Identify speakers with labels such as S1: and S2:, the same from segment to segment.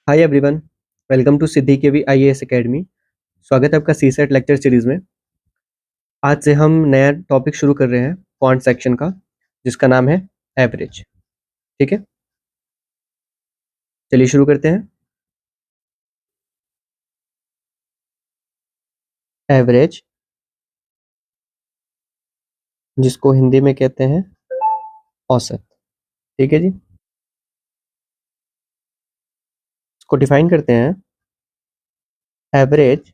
S1: Hi everyone, welcome to Siddhi KV IAS academy. स्वागत है आपका सीसेट लेक्चर सीरीज में। आज से हम नया टॉपिक शुरू कर रहे हैं क्वांट सेक्शन का, जिसका नाम है एवरेज। ठीक है, चलिए शुरू करते हैं। एवरेज, जिसको हिंदी में कहते हैं औसत। ठीक है जी, इसको डिफाइन करते हैं। Average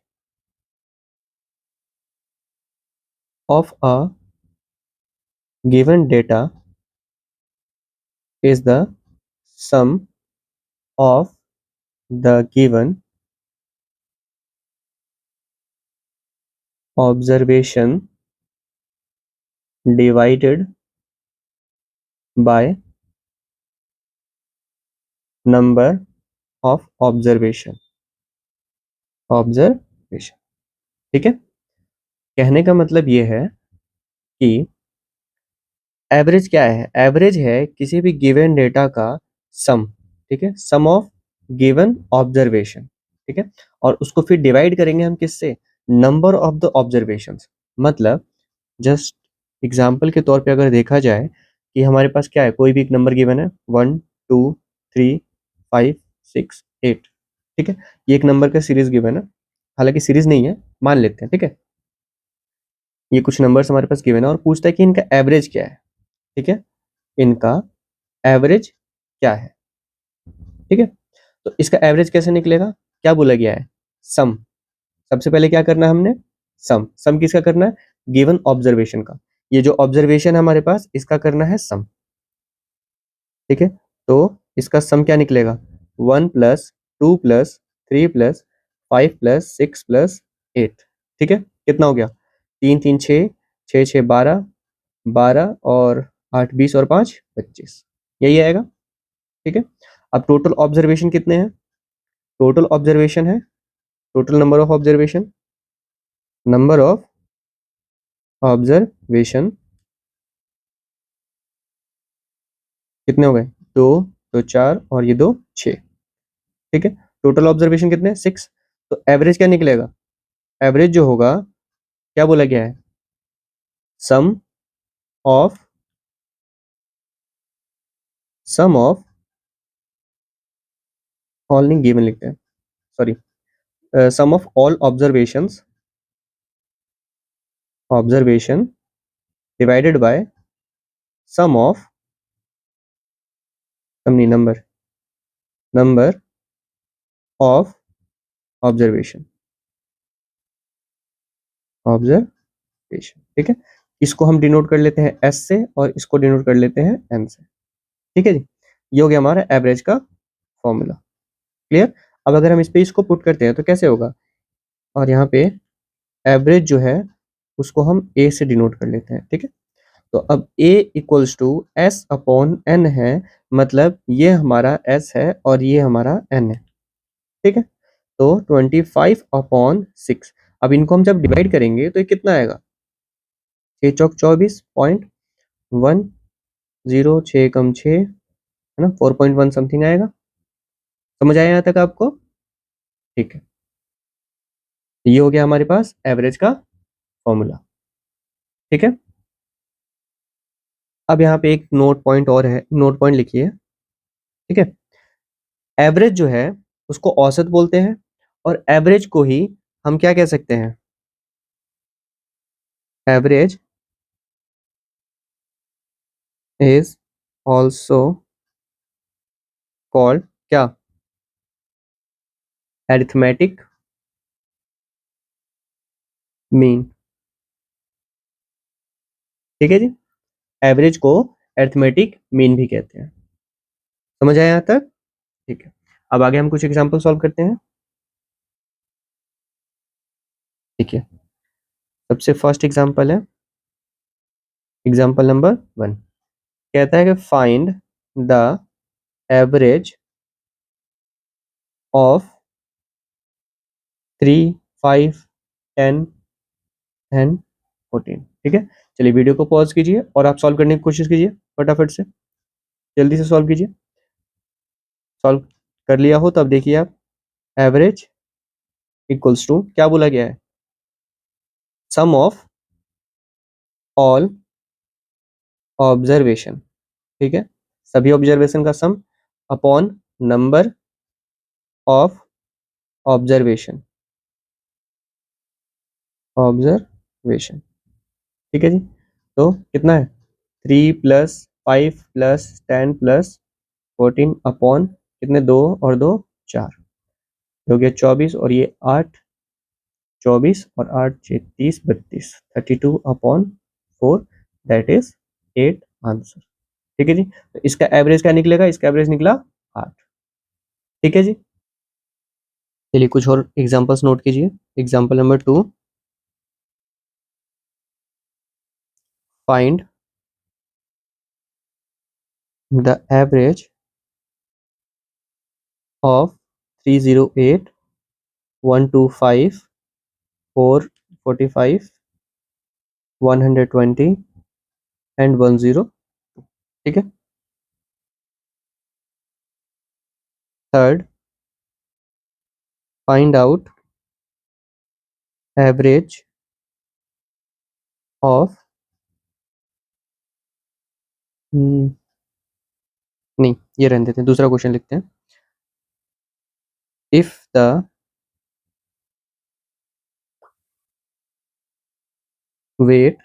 S1: of a given data is the sum of the given observation divided by number of observation. ठीक है, कहने का मतलब ये है कि एवरेज क्या है। एवरेज है किसी भी गिवन डेटा का सम। ठीक है, सम ऑफ गिवन ऑब्जर्वेशन। ठीक है, और उसको फिर डिवाइड करेंगे हम किससे, नंबर ऑफ द ऑब्जर्वेशंस। मतलब जस्ट एग्जांपल के तौर पे अगर देखा जाए कि हमारे पास क्या है, कोई भी एक नंबर गिवन है 1 2 3 5 6 8। ठीक है, ये एक नंबर का सीरीज गिवन है, हालांकि सीरीज नहीं है, मान लेते हैं। ठीक है, ये कुछ नंबर्स हमारे पास गिवन है और पूछता है कि इनका एवरेज क्या है। ठीक है, इनका एवरेज क्या है। ठीक है, तो इसका एवरेज कैसे निकलेगा, क्या बोला गया है, सम। सबसे पहले क्या करना है हमने, सम। सम किसका करना है, गिवन ऑब्जर्वेशन का। ये जो ऑब्जर्वेशन है हमारे पास, इसका करना है सम। ठीक है, तो इसका सम क्या निकलेगा, 1 + 2 + 3 + 5 + 6 + 8। ठीक है, कितना हो गया, 3 3 6, 6 6 12, 12 और 8 20 और 5 25, यही आएगा। ठीक है, अब टोटल ऑब्जर्वेशन कितने हैं, टोटल ऑब्जर्वेशन है, total number of observation, number of observation कितने हो गए, 2 तो 4 और ये 2 6। ठीक है, टोटल ऑब्जर्वेशन कितने, 6। तो एवरेज क्या निकलेगा, एवरेज जो होगा, क्या बोला गया है, सम ऑफ ऑल नहीं, गिवन लिखते हैं, sorry, sum of all observation divided by sum of, sum नहीं, नंबर ऑफ ऑब्जर्वेशन। ठीक है, इसको हम डिनोट कर लेते हैं एस से और इसको डिनोट कर लेते हैं एन से। ठीक है जी, ये हो गया हमारा एवरेज का फॉर्मूला। क्लियर। अब अगर हम इस पे इसको पुट करते हैं तो कैसे होगा, और यहाँ पे एवरेज जो है उसको हम ए से डिनोट कर लेते हैं। ठीक है, तो अब A equals to S upon N है, मतलब ये हमारा एस है और ये हमारा एन है। ठीक है, तो 25/6। अब इनको हम जब डिवाइड करेंगे तो ये कितना आएगा, 6 चौक 24.10, 6 कम 6 है ना, 4.1 समथिंग आएगा। समझ आया यहाँ तक आपको। ठीक है, ये हो गया हमारे पास एवरेज का फॉर्मूला। ठीक है, अब यहाँ पे एक नोट पॉइंट और है, नोट पॉइंट लिखिए। ठीक है, एवरेज जो है उसको औसत बोलते हैं, और एवरेज को ही हम क्या कह सकते हैं, एवरेज इज ऑल्सो कॉल्ड क्या, एरिथमेटिक मीन। ठीक है जी, एवरेज को एरिथमेटिक मीन भी कहते हैं। समझ आया यहाँ तक। ठीक है, अब आगे हम कुछ एग्जांपल सॉल्व करते हैं। ठीक है, सबसे फर्स्ट एग्जांपल है एग्जांपल नंबर 1। कहता है कि find the average of 3 5 10 and 14। ठीक है, चलिए वीडियो को पॉज कीजिए और आप सॉल्व करने की कोशिश कीजिए, फटाफट से जल्दी से सॉल्व कीजिए। सॉल्व कर लिया हो तो अब देखिए आप, एवरेज इक्वल्स टू क्या बोला गया है, सम ऑफ ऑल ऑब्जर्वेशन, ठीक है, सभी ऑब्जर्वेशन का सम upon number of observation, observation, ठीक है जी। तो कितना है, 3 + 5 + 10 + 14 अपॉन कितने, 2 और 2 4, हो गया 24, और ये 8, 24 और 8 6 30 32, 32/4, दैट इज 8 आंसर, ठीक है जी। तो इसका एवरेज क्या निकलेगा, इसका एवरेज निकला 8, ठीक है जी। चलिए कुछ और एग्जांपल्स नोट कीजिए। Example number 2, find the average of 308, 125, 445, 120 and 10, ठीक है। Third, find out average of, नहीं ये रहने देते हैं, दूसरा क्वेश्चन लिखते हैं। If the weight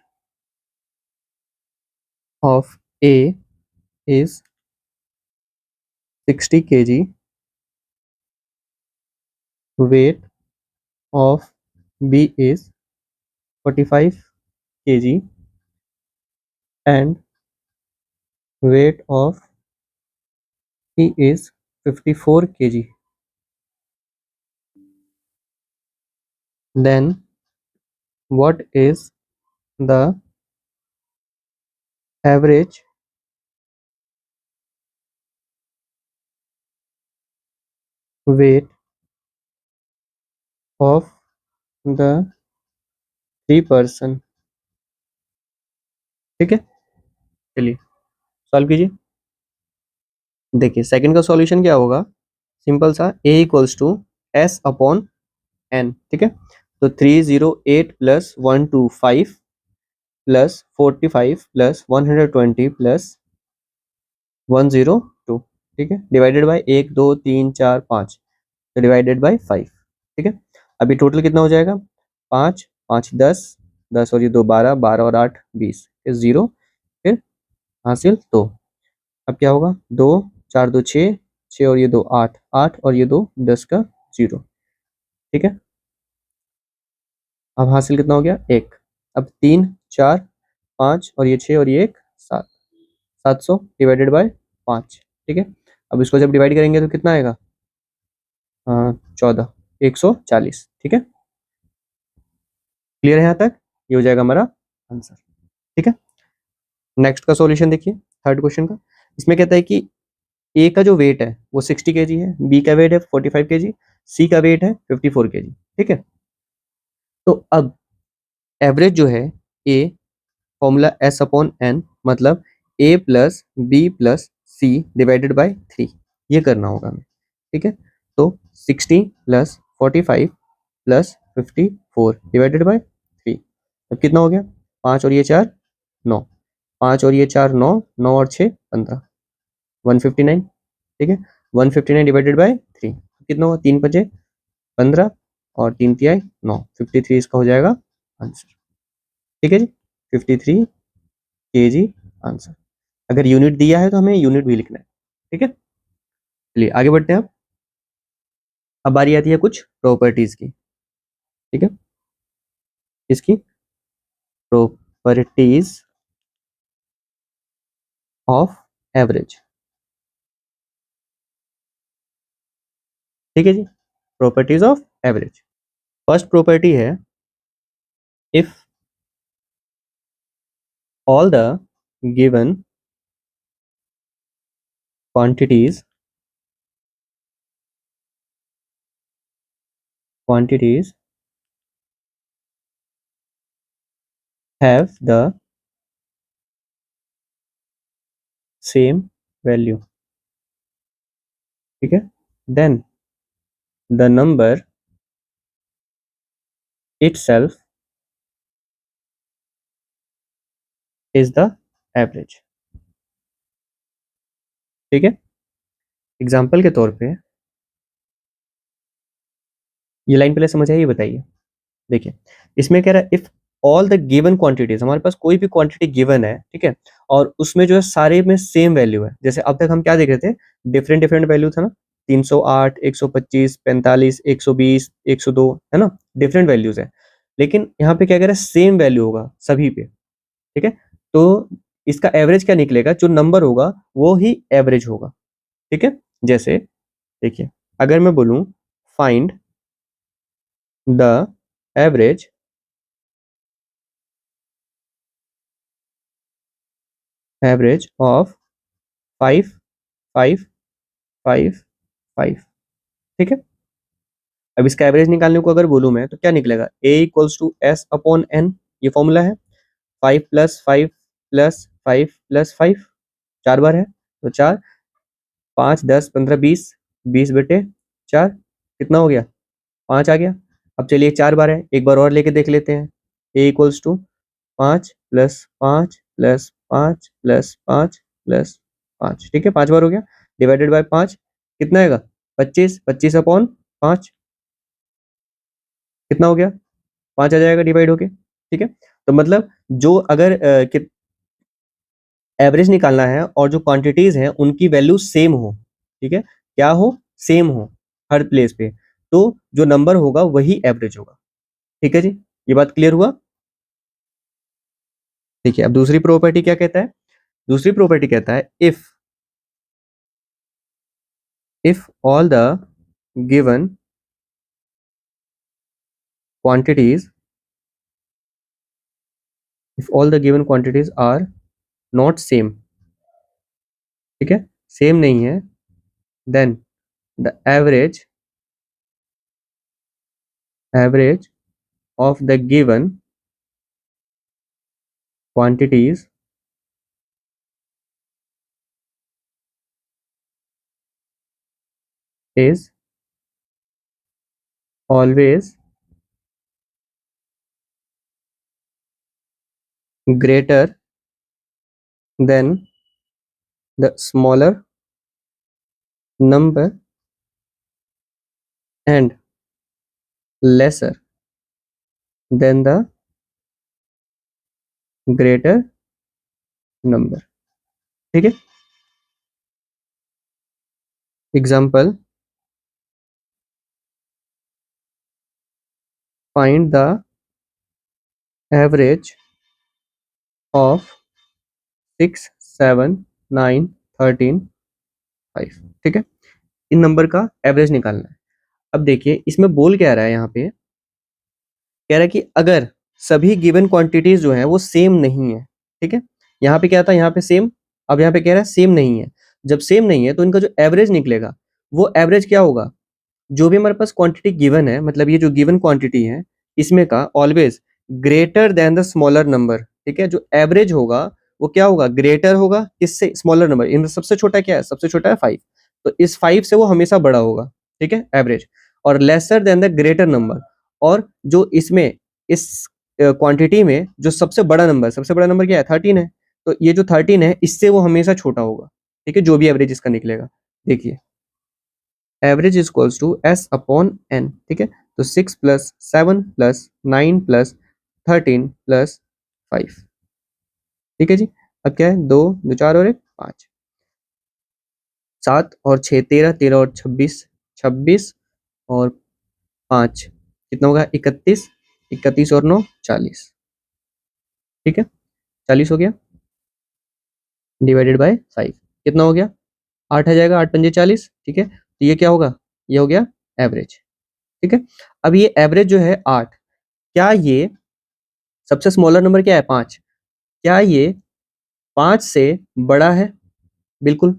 S1: of A is 60 kg, weight of B is 45 kg, and weight of C is 54 kg, then what is the average weight of the 3 person, ठीक है। चलिए सॉल्व कीजिए। देखिए सेकंड का सॉल्यूशन क्या होगा, सिंपल सा, a equals to s upon n, ठीक है। तो 308 + 125 + 45 + 120 + 102, ठीक है, डिवाइडेड बाय 1 2 3 4 5, तो डिवाइडेड बाय 5, ठीक है। अभी टोटल कितना हो जाएगा, 5 5 10, 10 और ये 2 12, 12 और 8 20, फिर 0, फिर हासिल 2। अब क्या होगा, 2 4 2 6, 6 और ये 2 8, 8 और ये 2 10 का 0, ठीक है। अब हासिल कितना हो गया, 1। अब 3 4 5 और ये 6 और ये 1 7, 700 डिवाइडेड बाय 5, ठीक है। अब इसको जब डिवाइड करेंगे तो कितना आएगा, 14, 140, ठीक है। क्लियर है यहाँ तक, ये हो जाएगा हमारा आंसर, ठीक है। नेक्स्ट का सॉल्यूशन देखिए, थर्ड क्वेश्चन का। इसमें कहता है कि ए का जो वेट है वो 60 केजी है, बी का वेट है 45 केजी, सी का वेट है 54 केजी, ठीक है। तो अब एवरेज जो है, a formula S upon N, मतलब A plus B plus C divided by 3, ये करना होगा हमें, ठीक है। तो 60 + 45 + 54 डिवाइडेड बाय 3, अब कितना हो गया, 5 और ये 4 9, 5 और ये 4 9, 9 और 6 15, 159, ठीक है। 159 डिवाइडेड बाय 3 कितना हुआ, 3 5 15 और 3 तिहाई 9, 53 इसका हो जाएगा आंसर, ठीक है जी। 53 केजी आंसर। अगर यूनिट दिया है तो हमें यूनिट भी लिखना है, ठीक है। चलिए आगे बढ़ते हैं। अब बारी आती है कुछ प्रॉपर्टीज की, ठीक है। इसकी प्रॉपर्टीज ऑफ एवरेज, ठीक है जी। Properties of average, first property है, if all the given quantities have the same value, ठीक है, then the number itself is the average। ठीक है, एग्जाम्पल के तौर पे ये लाइन पहले समझ आई, ये बताइए। देखिए, इसमें कह रहा है if all the given quantities, हमारे पास कोई भी क्वांटिटी गिवन है, ठीक है, और उसमें जो है सारे में सेम वैल्यू है। जैसे अब तक हम क्या देख रहे थे, डिफरेंट डिफरेंट वैल्यू था ना, 308, 125, 45, 120, 102, है ना, डिफरेंट वैल्यूज है। लेकिन यहाँ पे क्या कह रहा है, सेम वैल्यू होगा सभी पे। ठीक है, तो इसका एवरेज क्या निकलेगा, जो नंबर होगा वो ही एवरेज होगा। ठीक है, जैसे देखिए, अगर मैं बोलूं फाइंड द एवरेज ऑफ 5, 5, 5, 5। ठीक है, अब इसका एवरेज निकालने को अगर बोलूं मैं, तो क्या निकलेगा, a equals to S upon N, ये फॉर्मूला है। 5 प्लस 5 प्लस 5 प्लस 5, 4 बार है तो 4, 5, 10, 15, 20, 20/4, कितना हो गया, 5 आ गया। अब चलिए 4 बार है, एक बार और लेके देख लेते हैं। a equals to 5 plus 5 plus 5 plus 5 plus 5, ठीक है, 5 बार हो गया, डिवाइडेड बाय 5, कितना आएगा, 25, 25 अपॉन 5, कितना हो गया, 5 आ जाएगा डिवाइड होके। ठीक है, तो मतलब जो अगर एवरेज निकालना है और जो क्वांटिटीज हैं उनकी वैल्यू सेम हो, ठीक है, क्या हो, सेम हो हर प्लेस पे, तो जो नंबर होगा वही एवरेज होगा। ठीक है जी, ये बात क्लियर हुआ। देखिए, अब दूसरी प्रॉपर्टी क्या कहता है, दूसरी प्रॉपर्टी कहता है if all the given quantities if all the given quantities are not same, ठीक है, सेम नहीं है, then the average of the given quantities is always greater than the smaller number and lesser than the greater number। ठीक है, example, find the average of 6, 7, 9, 13, 5। ठीक है, इन number का average निकालना है। अब देखिए, इसमें बोल क्या रहा है, यहाँ पे कह रहा है कि अगर सभी गिवन क्वांटिटीज जो है वो सेम नहीं है, ठीक है, यहाँ पे क्या था, यहाँ पे सेम, अब यहाँ पे कह रहा है सेम नहीं है। जब सेम नहीं है तो इनका जो एवरेज निकलेगा वो एवरेज क्या होगा, जो भी हमारे पास क्वांटिटी गिवन है, मतलब ये जो गिवन क्वांटिटी है इसमें का always greater than the smaller number. ठीक है, जो एवरेज होगा वो क्या होगा, ग्रेटर होगा किससे, स्मॉलर नंबर। इनमें सबसे छोटा क्या है, सबसे छोटा है 5, तो इस 5 से वो हमेशा बड़ा होगा। ठीक है, एवरेज, और lesser than the greater number, और जो इसमें इस क्वांटिटी में जो सबसे बड़ा नंबर, सबसे बड़ा नंबर क्या है, 13 है, तो ये जो 13 है इससे वो हमेशा छोटा होगा। ठीक है, जो भी एवरेज इसका निकलेगा। देखिए, average is equals to S upon N. ठीक है, तो 6 प्लस 7 प्लस 9 प्लस 13 प्लस 5। ठीक है जी, अब क्या है, 2, 2, 4 और 1, 5, 7 और 6, 13, 13 और 26, 26 और 5, कितना होगा, 31, 31 और 9, 40। ठीक है, 40 हो गया, डिवाइडेड बाय 5, कितना हो गया, 8 आ जाएगा, 8 पंजे 40। ठीक है, तो ये क्या होगा, ये हो गया एवरेज। ठीक है, अब ये एवरेज जो है 8, क्या ये सबसे स्मॉलर नंबर क्या है, 5, क्या ये 5 से बड़ा है, बिल्कुल।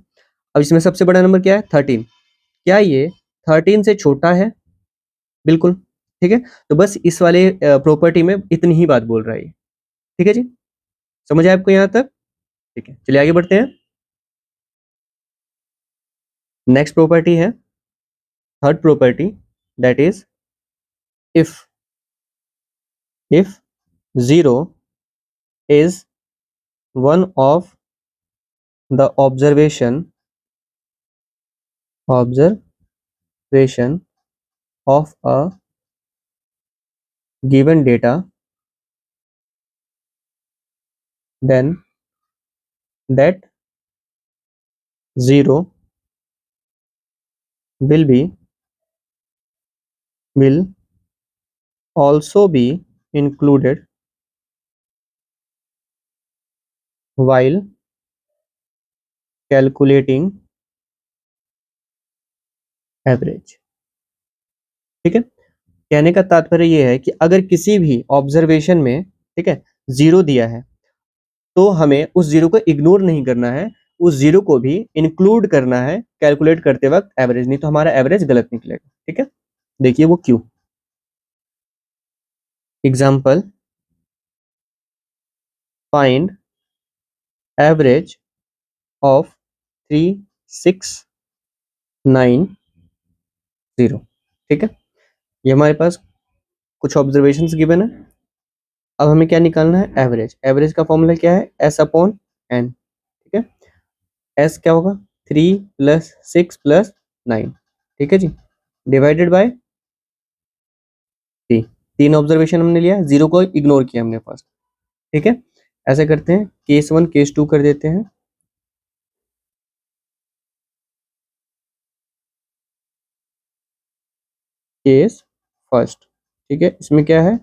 S1: अब इसमें सबसे बड़ा नंबर क्या है, 13, क्या ये 13 से छोटा है, बिल्कुल। ठीक है, तो बस इस वाले प्रॉपर्टी में इतनी ही बात बोल रहा है ये। ठीक है जी, समझ आया आपको यहाँ तक। ठीक है, चलिए आगे बढ़ते हैं। नेक्स्ट प्रॉपर्टी है third property that is if 0 is one of the observation of a given data, then that 0 will also be included while calculating average। ठीक है, कहने का तात्पर्य यह है कि अगर किसी भी ऑब्जर्वेशन में, ठीक है, 0 दिया है तो हमें उस 0 को इग्नोर नहीं करना है, उस 0 को भी इंक्लूड करना है कैलकुलेट करते वक्त एवरेज, नहीं तो हमारा एवरेज गलत निकलेगा। ठीक है, देखिए वो क्यों। Example, find average of 3690। ठीक है, ये हमारे पास कुछ ऑब्जर्वेशंस गिवन है। अब हमें क्या निकालना है, एवरेज। एवरेज का फॉर्मूला क्या है, एस अपॉन एन। ठीक है, एस क्या होगा, 3 + 6 + 9। ठीक है जी, डिवाइडेड बाय 3। 3 ऑब्जर्वेशन हमने लिया, 0 को इग्नोर किया हमने फर्स्ट। ठीक है, ऐसे करते हैं, केस 1 केस 2 कर देते हैं। केस फर्स्ट, ठीक है, इसमें क्या है,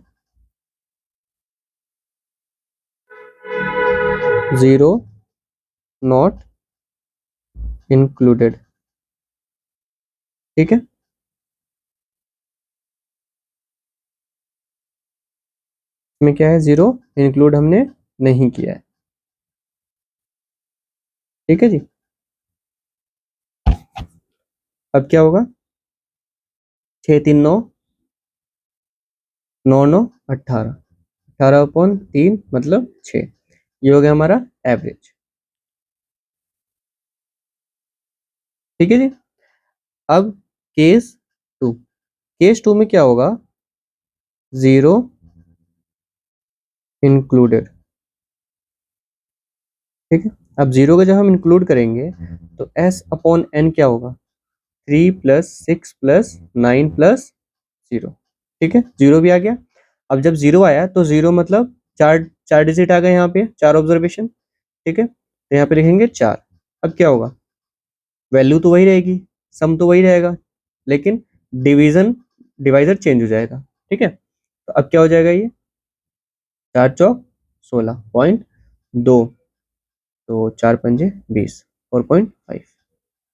S1: 0 नॉट इंक्लूडेड। ठीक है, इसमें क्या है, 0 इंक्लूड हमने नहीं किया है। ठीक है जी, अब क्या होगा, 6 3 9 9 9 18, 18/3 मतलब 6। ये हो गया हमारा एवरेज। ठीक है जी, अब केस 2। केस 2 में क्या होगा, 0 इंक्लूडेड। ठीक है, अब 0 का जब हम इंक्लूड करेंगे तो एस अपॉन एन क्या होगा, 3 + 6 + 9 + 0। ठीक है, 0 भी आ गया। अब जब 0 आया तो 0 मतलब चार चार डिजिट आ गए यहाँ पे, 4 ऑब्जर्वेशन। ठीक है, तो यहाँ पे लिखेंगे 4। अब क्या होगा, वैल्यू तो वही रहेगी, सम तो वही रहेगा, लेकिन डिवाइजर चेंज हो जाएगा। ठीक है, तो अब क्या हो जाएगा, ये 4 चौक 16.2, तो 4 पंजे 20, 4.5।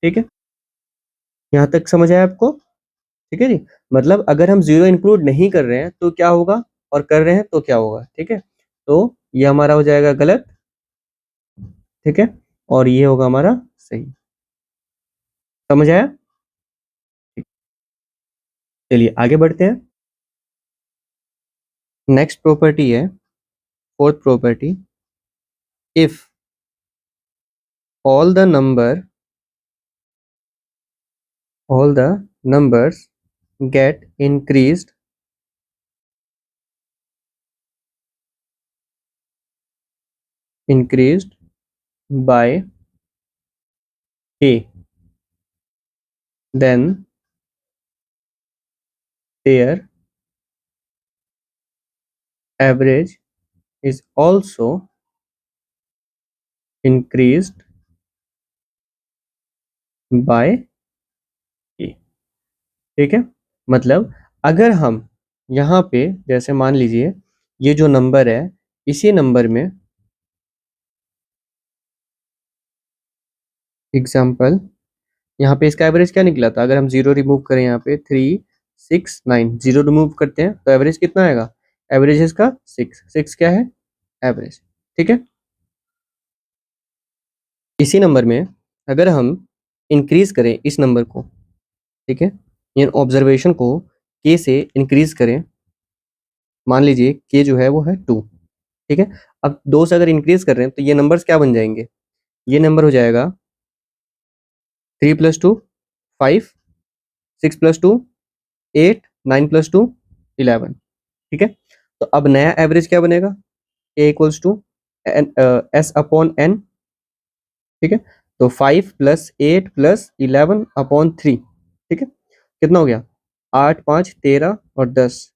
S1: ठीक है, यहाँ तक समझ आया आपको। ठीक है जी, मतलब अगर हम 0 इंक्लूड नहीं कर रहे हैं तो क्या होगा, और कर रहे हैं तो क्या होगा। ठीक है, तो ये हमारा हो जाएगा गलत। ठीक है, और ये होगा हमारा सही। समझ आया, चलिए आगे बढ़ते हैं। नेक्स्ट प्रॉपर्टी है, fourth property, if all the numbers get increased by k, then their average is also increased by k। ठीक है, मतलब अगर हम यहाँ पे जैसे मान लीजिए ये जो नंबर है, इसी नंबर में एग्जाम्पल, यहाँ पे इसका एवरेज क्या निकला था, अगर हम 0 रिमूव करें, यहाँ पे 3 6 9, 0 रिमूव करते हैं तो एवरेज कितना आएगा, एवरेज है इसका 6 क्या है, एवरेज। ठीक है, इसी नंबर में अगर हम इंक्रीज करें इस नंबर को, ठीक है, इन ऑब्जर्वेशन को के से इंक्रीज करें, मान लीजिए के जो है वो है 2। ठीक है, अब 2 से अगर इंक्रीज कर रहे हैं तो ये नंबर्स क्या बन जाएंगे, ये नंबर हो जाएगा 3 + 2 5, 6 + 2 8, 9 + 2 11, ठीक है। तो अब नया एवरेज क्या बनेगा, a equals to s upon n, ठीक है। तो 5 + 8 + 11/3, ठीक है। कितना हो गया, 8 5 13 और 10,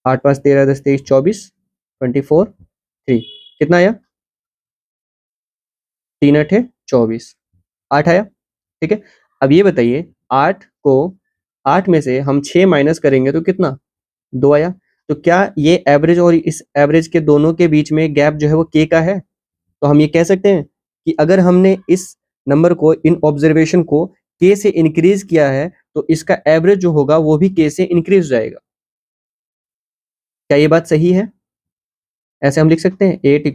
S1: 8 5 13 10 23 24 24 3, कितना आया, 3 8 24, 8 आया, ठीक है। अब ये बताइए 8 को 8 में से हम 6 माइनस करेंगे तो कितना, 2 आया। तो क्या ये एवरेज और इस एवरेज के दोनों के बीच में गैप जो है वो k का है। तो हम ये कह सकते हैं कि अगर हमने इस नंबर को, इन ऑब्जर्वेशन को k से इंक्रीज किया है तो इसका एवरेज जो होगा वो भी k से इंक्रीज हो जाएगा। क्या ये बात सही है। ऐसे हम लिख सकते हैं 8 =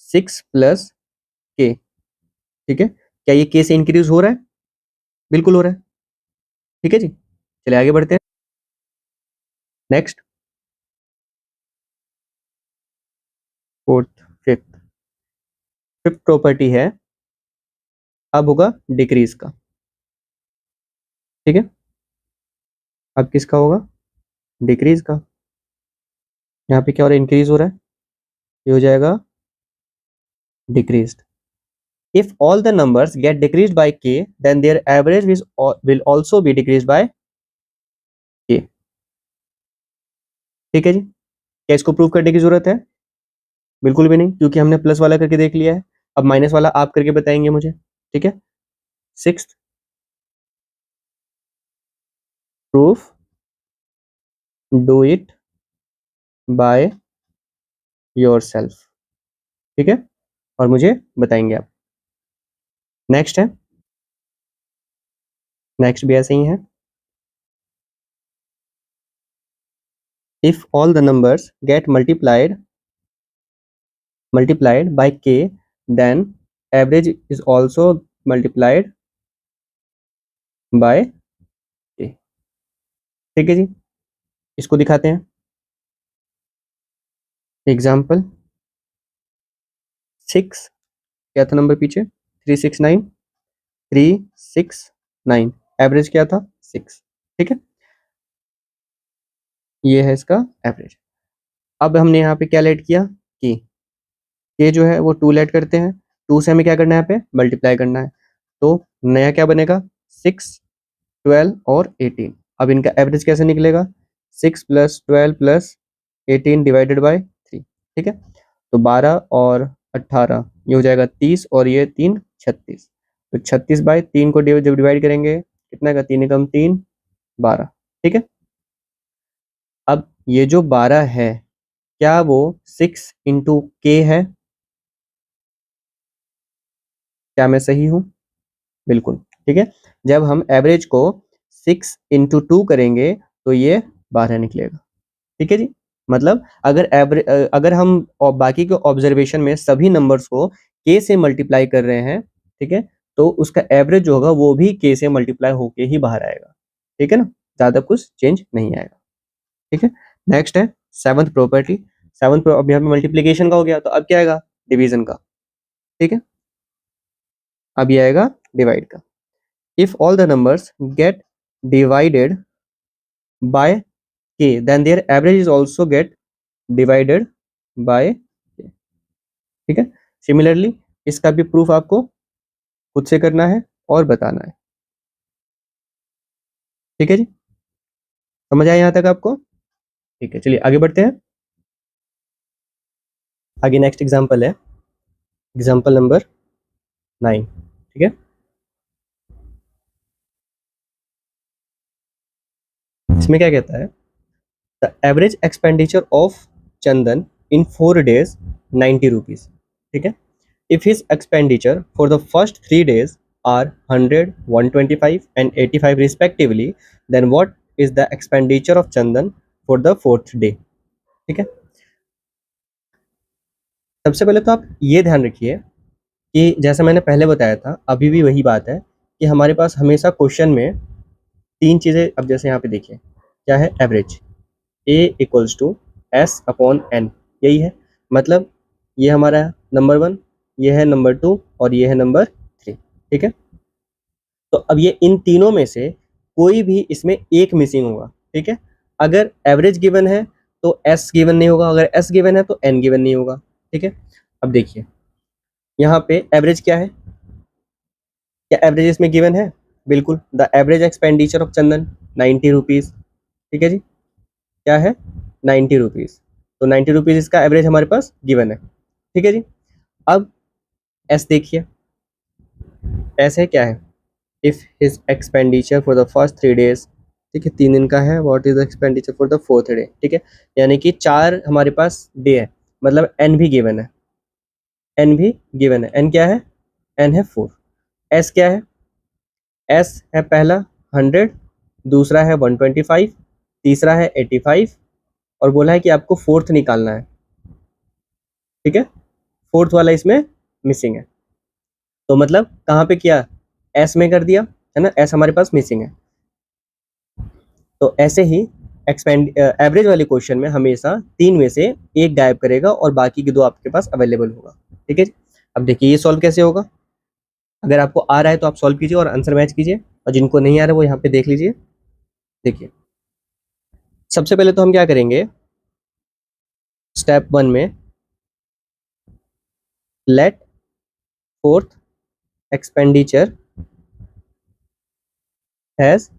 S1: 6 + k, ठीक है। क्या ये k से इंक्रीज हो रहा है, बिल्कुल हो रहा है, ठीक है जी। चलिए आगे बढ़ते हैं। Next, fourth, fifth, fifth property है, अब होगा डिक्रीज का, ठीक है। अब किसका होगा, डिक्रीज का। यहाँ पे क्या हो रहा है, इंक्रीज हो रहा है, ये हो जाएगा decreased. If all the numbers get decreased by k, then their average will also be decreased by k, ठीक है जी। क्या इसको प्रूव करने की जरूरत है, बिल्कुल भी नहीं, क्योंकि हमने प्लस वाला करके देख लिया है। अब माइनस वाला आप करके बताएंगे मुझे, ठीक है। Sixth, proof do it by yourself, ठीक है, और मुझे बताएंगे आप। नेक्स्ट है, नेक्स्ट भी ऐसे ही है। If all the numbers get multiplied by k, then average is also multiplied by k, ठीक है जी। इसको दिखाते हैं, एग्जाम्पल 6, क्या था नंबर पीछे, 369, 369, एवरेज क्या था 6, ठीक है। ये है इसका एवरेज। अब हमने यहाँ पे क्या लेट किया, कि ये जो है वो 2 लेट करते हैं, 2 से हमें क्या करना है, यहाँ पे मल्टीप्लाई करना है। तो नया क्या बनेगा, 6, 12 और 18। अब इनका एवरेज कैसे निकलेगा, 6 + 12 + 18 डिवाइडेड बाय 3, ठीक है। तो 12 और 18 ये हो जाएगा 30 और ये 3 36। तो 36/3 को जब डिवाइड करेंगे कितना का, 3 एकम 3 12, ठीक है। अब ये जो 12 है क्या वो 6 × k है, क्या मैं सही हूं, बिल्कुल, ठीक है। जब हम एवरेज को 6 × 2 करेंगे तो ये 12 निकलेगा, ठीक है जी। मतलब अगर हम और बाकी के ऑब्जर्वेशन में सभी नंबर्स को k से मल्टीप्लाई कर रहे हैं, ठीक है, तो उसका एवरेज जो होगा वो भी k से मल्टीप्लाई होके ही बाहर आएगा, ठीक है ना, ज्यादा कुछ चेंज नहीं आएगा, ठीक है। नेक्स्ट है सेवंथ प्रॉपर्टी। सेवंथ अब यहाँ पे मल्टीप्लीकेशन का हो गया, तो अब क्या आएगा, डिवीजन का, ठीक है। अब ये आएगा डिवाइड का। If all the numbers gate divided by k, then their average is also get divided by k, ठीक है। सिमिलरली इसका भी प्रूफ आपको खुद से करना है और बताना है, ठीक है जी। समझ आया यहाँ तक आपको, ठीक है। चलिए आगे बढ़ते हैं। आगे नेक्स्ट एग्जांपल है, एग्जांपल नंबर 9, ठीक है। इसमें क्या कहता है, the average expenditure of Chandan in 4 days 90 rupees, ठीक है। If his expenditure for the first 3 days are 100, 125 and 85 respectively, then what is the expenditure of Chandan for the 4th day, ठीक है। सबसे पहले तो आप ये ध्यान रखिए कि जैसा मैंने पहले बताया था, अभी भी वही बात है कि हमारे पास हमेशा क्वेश्चन में 3 चीज़ें, अब जैसे यहाँ पे देखिए क्या है, एवरेज a = s/n, यही है। मतलब ये हमारा नंबर 1, ये है नंबर 2 और ये है नंबर 3, ठीक है। तो अब ये इन तीनों में से कोई भी इसमें एक मिसिंग होगा, ठीक है। अगर एवरेज गिवन है तो एस गिवन नहीं होगा, अगर एस गिवन है तो एन गिवन नहीं होगा, ठीक है। अब देखिए यहाँ पे एवरेज क्या है, क्या एवरेज इसमें गिवन है? बिल्कुल, the average expenditure of Chandan 90 rupees, ठीक है जी। क्या है? 90 रुपीज़। तो 90 रुपीज़ इसका एवरेज हमारे पास गिवन है, ठीक है जी। अब एस देखिए, एस है क्या है, if his expenditure for the first 3 days, ठीक है, 3 दिन का है, what is the expenditure for the 4th day, ठीक है। यानी कि 4 हमारे पास डे है, मतलब एन भी गिवन है, एन भी गिवन है। एन क्या है? एन है 4। एस क्या है? एस है पहला 100, दूसरा है 125, तीसरा है 85, और बोला है कि आपको 4th निकालना है, ठीक है। 4th वाला इसमें मिसिंग है, तो मतलब कहाँ पे किया? एस में कर दिया, है ना, एस हमारे पास मिसिंग है। तो ऐसे ही एवरेज वाले क्वेश्चन में हमेशा 3 में से एक गायब करेगा और बाकी के 2 आपके पास अवेलेबल होगा, ठीक है। अब देखिए ये सॉल्व कैसे होगा। अगर आपको आ रहा है तो आप सॉल्व कीजिए और आंसर मैच कीजिए, और जिनको नहीं आ रहा है वो यहाँ पे देख लीजिए। देखिए सबसे पहले तो हम क्या करेंगे, स्टेप 1 में late 4th expenditure has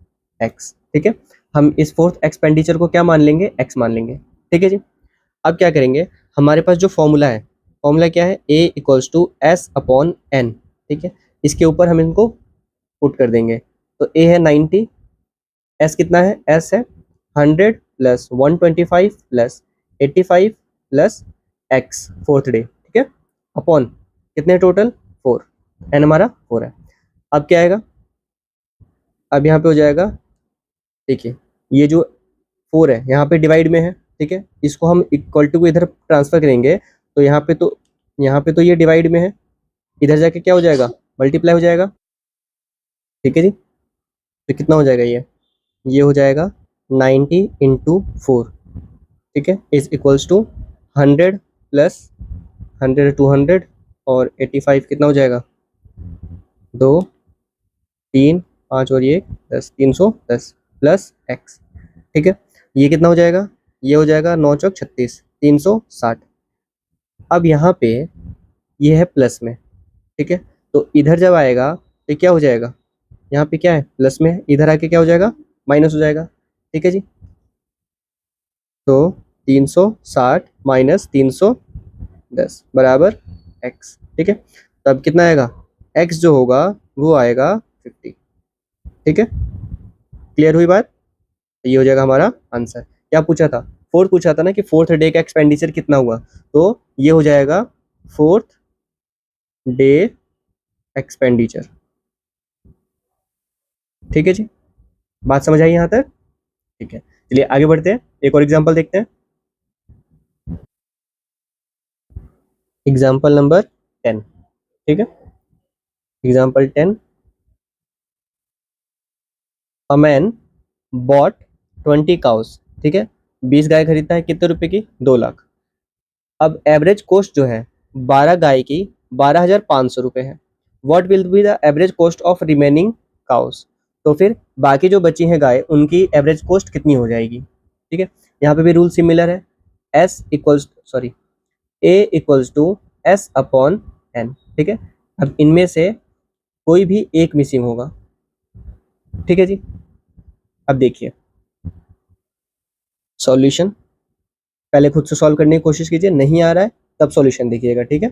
S1: x, ठीक है। हम इस 4th एक्सपेंडिचर को क्या मान लेंगे? एक्स मान लेंगे, ठीक है जी। अब क्या करेंगे, हमारे पास जो फॉर्मूला है, फॉर्मूला क्या है? A equals to S upon N, ठीक है। इसके ऊपर हम इनको पुट कर देंगे। तो ए है 90, एस कितना है? एस है 100 plus 125 plus 85 plus x 4th day, ठीक है, अपॉन कितने टोटल? 4। एन हमारा 4 है। अब क्या आएगा? अब यहाँ पे हो जाएगा, देखिए ये जो 4 है यहाँ पे डिवाइड में है, ठीक है। इसको हम इक्वल टू को इधर ट्रांसफर करेंगे, तो यहाँ पे तो ये डिवाइड में है, इधर जाके क्या हो जाएगा? मल्टीप्लाई हो जाएगा, ठीक है जी। तो कितना हो जाएगा ये हो जाएगा 90 इंटू 4, ठीक है, इज इक्वल्स टू 100 प्लस 100 200 और 85 कितना हो जाएगा? 2 3 5 और ये 10, 310 प्लस एक्स, ठीक है। ये कितना हो जाएगा? ये हो जाएगा 9 चौक 36, 360। अब यहाँ पे ये है प्लस में, ठीक है। तो इधर जब आएगा तो क्या हो जाएगा? यहाँ पे क्या है? प्लस में है, इधर आके क्या हो जाएगा? माइनस हो जाएगा, ठीक है जी। तो 360 माइनस 310 बराबर एक्स, ठीक है। तो अब कितना आएगा? एक्स जो होगा वो आएगा 50, ठीक है। क्लियर हुई बात? ये हो जाएगा हमारा आंसर। क्या पूछा था? 4 पूछा था ना कि 4th डे का एक्सपेंडिचर कितना हुआ, तो ये हो जाएगा 4th डे एक्सपेंडिचर, ठीक है जी। बात समझ आई यहाँ तक? ठीक है, चलिए आगे बढ़ते हैं, एक और एग्जांपल देखते हैं। एग्जांपल नंबर 10, ठीक है। Example 10, a man bot 20 cows, ठीक है, 20 गाय खरीदता है, कितने रुपए की? 2 लाख। अब एवरेज कॉस्ट जो है 12 गाय की 12,500 रुपये है। What will be the average cost of remaining cows? तो फिर बाकी जो बची हैं गाय उनकी एवरेज कॉस्ट कितनी हो जाएगी, ठीक है। यहाँ पे भी रूल सिमिलर है, A equals to S upon N, ठीक है। अब इनमें से कोई भी एक मिसिंग होगा, ठीक है जी। अब देखिए सॉल्यूशन, पहले खुद से सॉल्व करने की कोशिश कीजिए, नहीं आ रहा है तब सॉल्यूशन देखिएगा, ठीक है।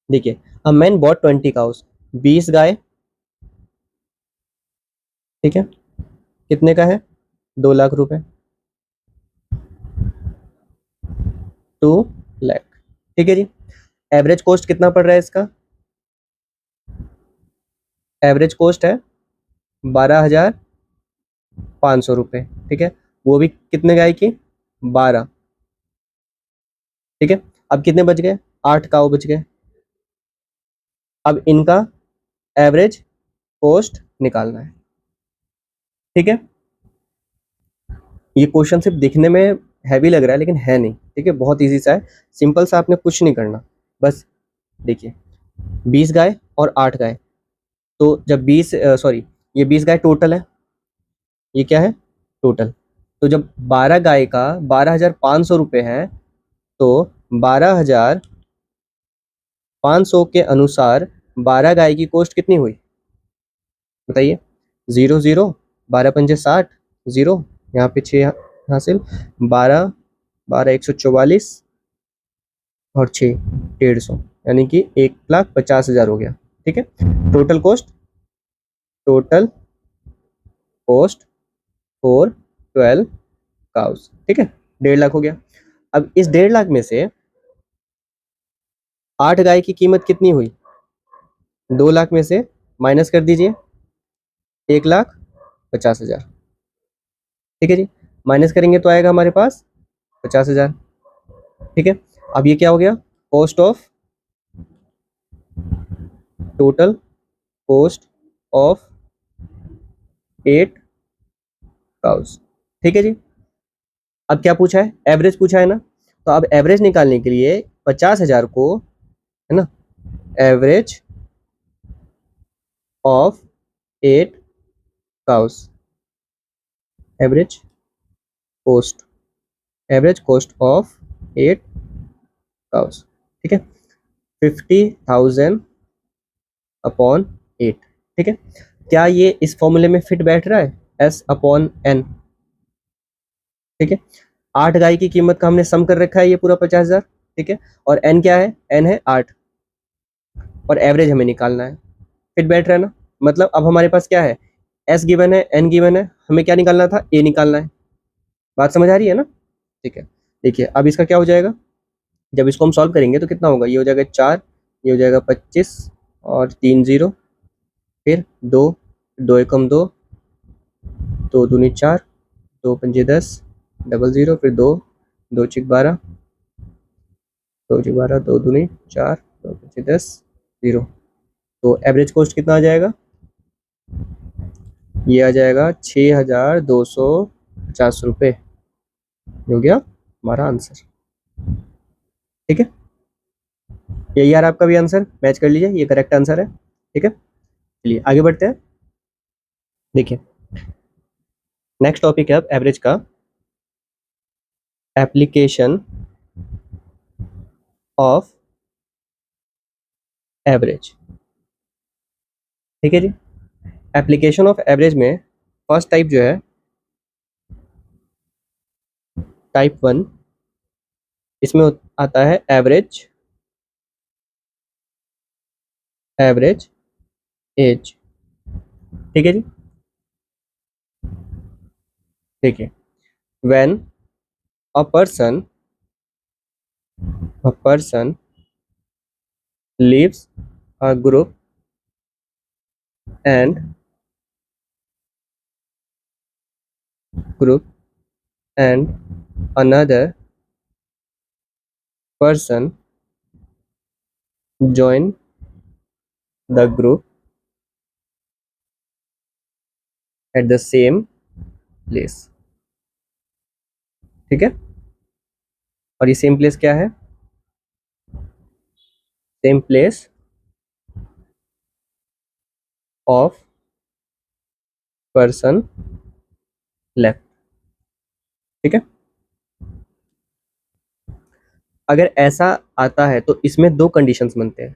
S1: देखिए अ मैन बॉट 20 काउस, 20 गाय, ठीक है, कितने का है? 2 लाख रुपए, 2 लाख, ठीक है जी। एवरेज कॉस्ट कितना पड़ रहा है इसका? एवरेज कॉस्ट है 12,500 रुपये, ठीक है, वो भी कितने गाय की? 12, ठीक है। अब कितने बच गए? 8 काऊ बच गए। अब इनका एवरेज कॉस्ट निकालना है, ठीक है। ये क्वेश्चन सिर्फ दिखने में हैवी लग रहा है लेकिन है नहीं, ठीक है, बहुत इजी सा है, सिंपल सा, आपने कुछ नहीं करना, बस देखिए 20 गाय और 8 गाय, तो जब 20 सॉरी ये 20 गाय टोटल है, ये क्या है टोटल। तो जब 12 गाय का 12,500 रुपये है तो 12,500 के अनुसार 12 गाय की कॉस्ट कितनी हुई बताइए। 0 0, 12 पंजे 60, 0, यहाँ पे 6 हासिल, 12 12 144 और 6 150, यानी कि 1,50,000 हो गया। ठीक है, टोटल कॉस्ट फॉर 12 काउस। ठीक है, 1.5 लाख हो गया। अब इस 1.5 लाख में से 8 गाय की कीमत कितनी हुई, 2 लाख में से माइनस कर दीजिए 1,50,000। ठीक है जी, माइनस करेंगे तो आएगा हमारे पास 50,000। ठीक है, अब ये क्या हो गया, cost of total cost of 8 cows. ठीक है जी, अब क्या पूछा है, एवरेज पूछा है ना, तो अब एवरेज निकालने के लिए 50,000 को, है ना, average of 8 cows, average cost of 8 cows. ठीक है, 50,000 अपॉन 8। ठीक है, क्या ये इस फॉर्मूले में फिट बैठ रहा है, S अपॉन N। ठीक है, 8 गाय की कीमत का हमने सम कर रखा है ये पूरा 50,000। ठीक है, और N क्या है, N है 8 और एवरेज हमें निकालना है, फिट बैठ रहा है ना। मतलब अब हमारे पास क्या है, S गिवन है, N गिवन है, हमें क्या निकालना था, A निकालना है। बात समझ आ रही है ना। ठीक है, देखिए अब इसका क्या हो जाएगा, जब इसको हम सॉल्व करेंगे तो कितना होगा, ये हो जाएगा 4, ये हो जाएगा 25 और 3 0, फिर 2, 2 एकम 2, 2 दूनी 4, 2 पंजे 10, डबल 0, फिर 2, 2 चिक 12, 2 चिक 12, 2 दूनी 4, 2 पंजे 10, 0। तो एवरेज कॉस्ट कितना आ जाएगा, ये आ जाएगा 6,250 रुपये, हो गया हमारा आंसर। ठीक है, यही यार आपका भी आंसर, मैच कर लीजिए, ये करेक्ट आंसर है। ठीक है, चलिए आगे बढ़ते हैं। देखिए नेक्स्ट टॉपिक है अब एवरेज का, एप्लीकेशन ऑफ एवरेज। ठीक है जी, एप्लीकेशन ऑफ एवरेज में फर्स्ट टाइप जो है टाइप 1, इसमें आता है एवरेज एज। ठीक है जी, देखिए when a person leaves a and group and another person join the group at the same place। ठीक है, और ये सेम प्लेस क्या है, same place of person left. ठीक है, अगर ऐसा आता है तो इसमें दो कंडीशंस बनते हैं।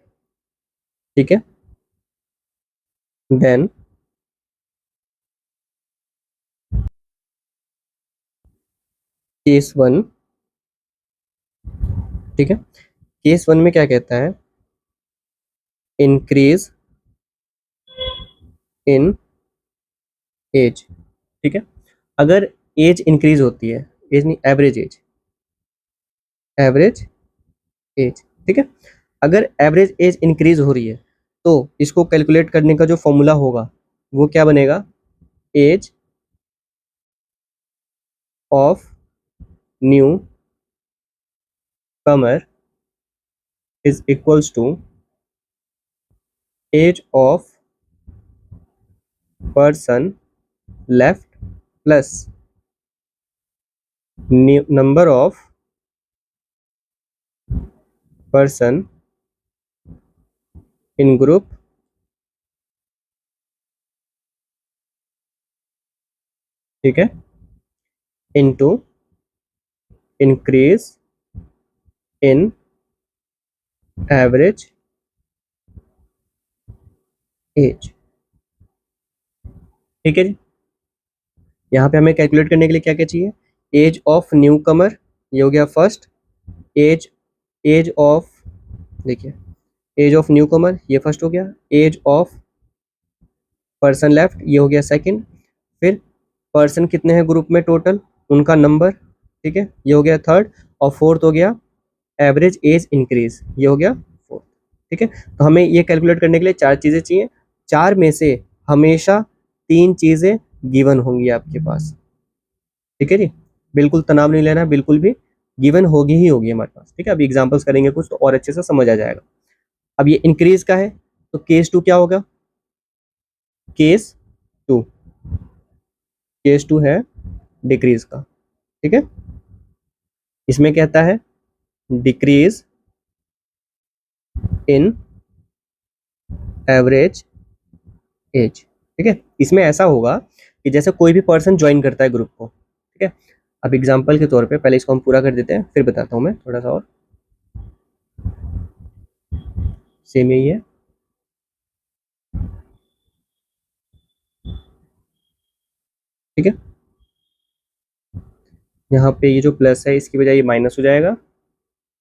S1: ठीक है, देन केस 1, ठीक है, केस 1 में क्या कहता है, इंक्रीज इन एज। ठीक है, अगर एज इंक्रीज होती है, एज नहीं एवरेज एज। ठीक है, अगर एवरेज एज इंक्रीज हो रही है तो इसको कैलकुलेट करने का जो फॉर्मूला होगा वो क्या बनेगा, age of new Qamar is equals to age of person left plus number of person in group ठीक है, into increase in average age. ठीक है जी, यहाँ पे हमें कैलकुलेट करने के लिए क्या क्या चाहिए, एज ऑफ न्यू कमर, ये हो गया फर्स्ट, एज एज ऑफ, देखिए एज ऑफ न्यू कमर ये फर्स्ट हो गया, एज ऑफ पर्सन लेफ्ट ये हो गया सेकंड, फिर पर्सन कितने हैं ग्रुप में टोटल, उनका नंबर, ठीक है ये हो गया थर्ड, और फोर्थ हो गया एवरेज एज इंक्रीज, ये हो गया फोर्थ। ठीक है, तो हमें ये कैलकुलेट करने के लिए चार चीज़ें चाहिए, चार में से हमेशा तीन चीज़ें गिवन होंगी आपके पास। ठीक है जी, बिल्कुल तनाव नहीं लेना, बिल्कुल भी गिवन होगी ही होगी हमारे पास। ठीक है, अभी एग्जांपल्स करेंगे कुछ तो और अच्छे से समझ आ जाएगा। अब ये इंक्रीज का है तो केस टू क्या होगा, केस टू, केस टू है डिक्रीज का। ठीक है, इसमें कहता है डिक्रीज इन एवरेज एज। ठीक है, इसमें ऐसा होगा कि जैसे कोई भी पर्सन ज्वाइन करता है ग्रुप को, ठीक है, अब एग्जांपल के तौर पे पहले इसको हम पूरा कर देते हैं फिर बताता हूँ मैं थोड़ा सा और, सेम यही है। ठीक है, यहाँ पे ये जो प्लस है इसकी बजाय ये माइनस हो जाएगा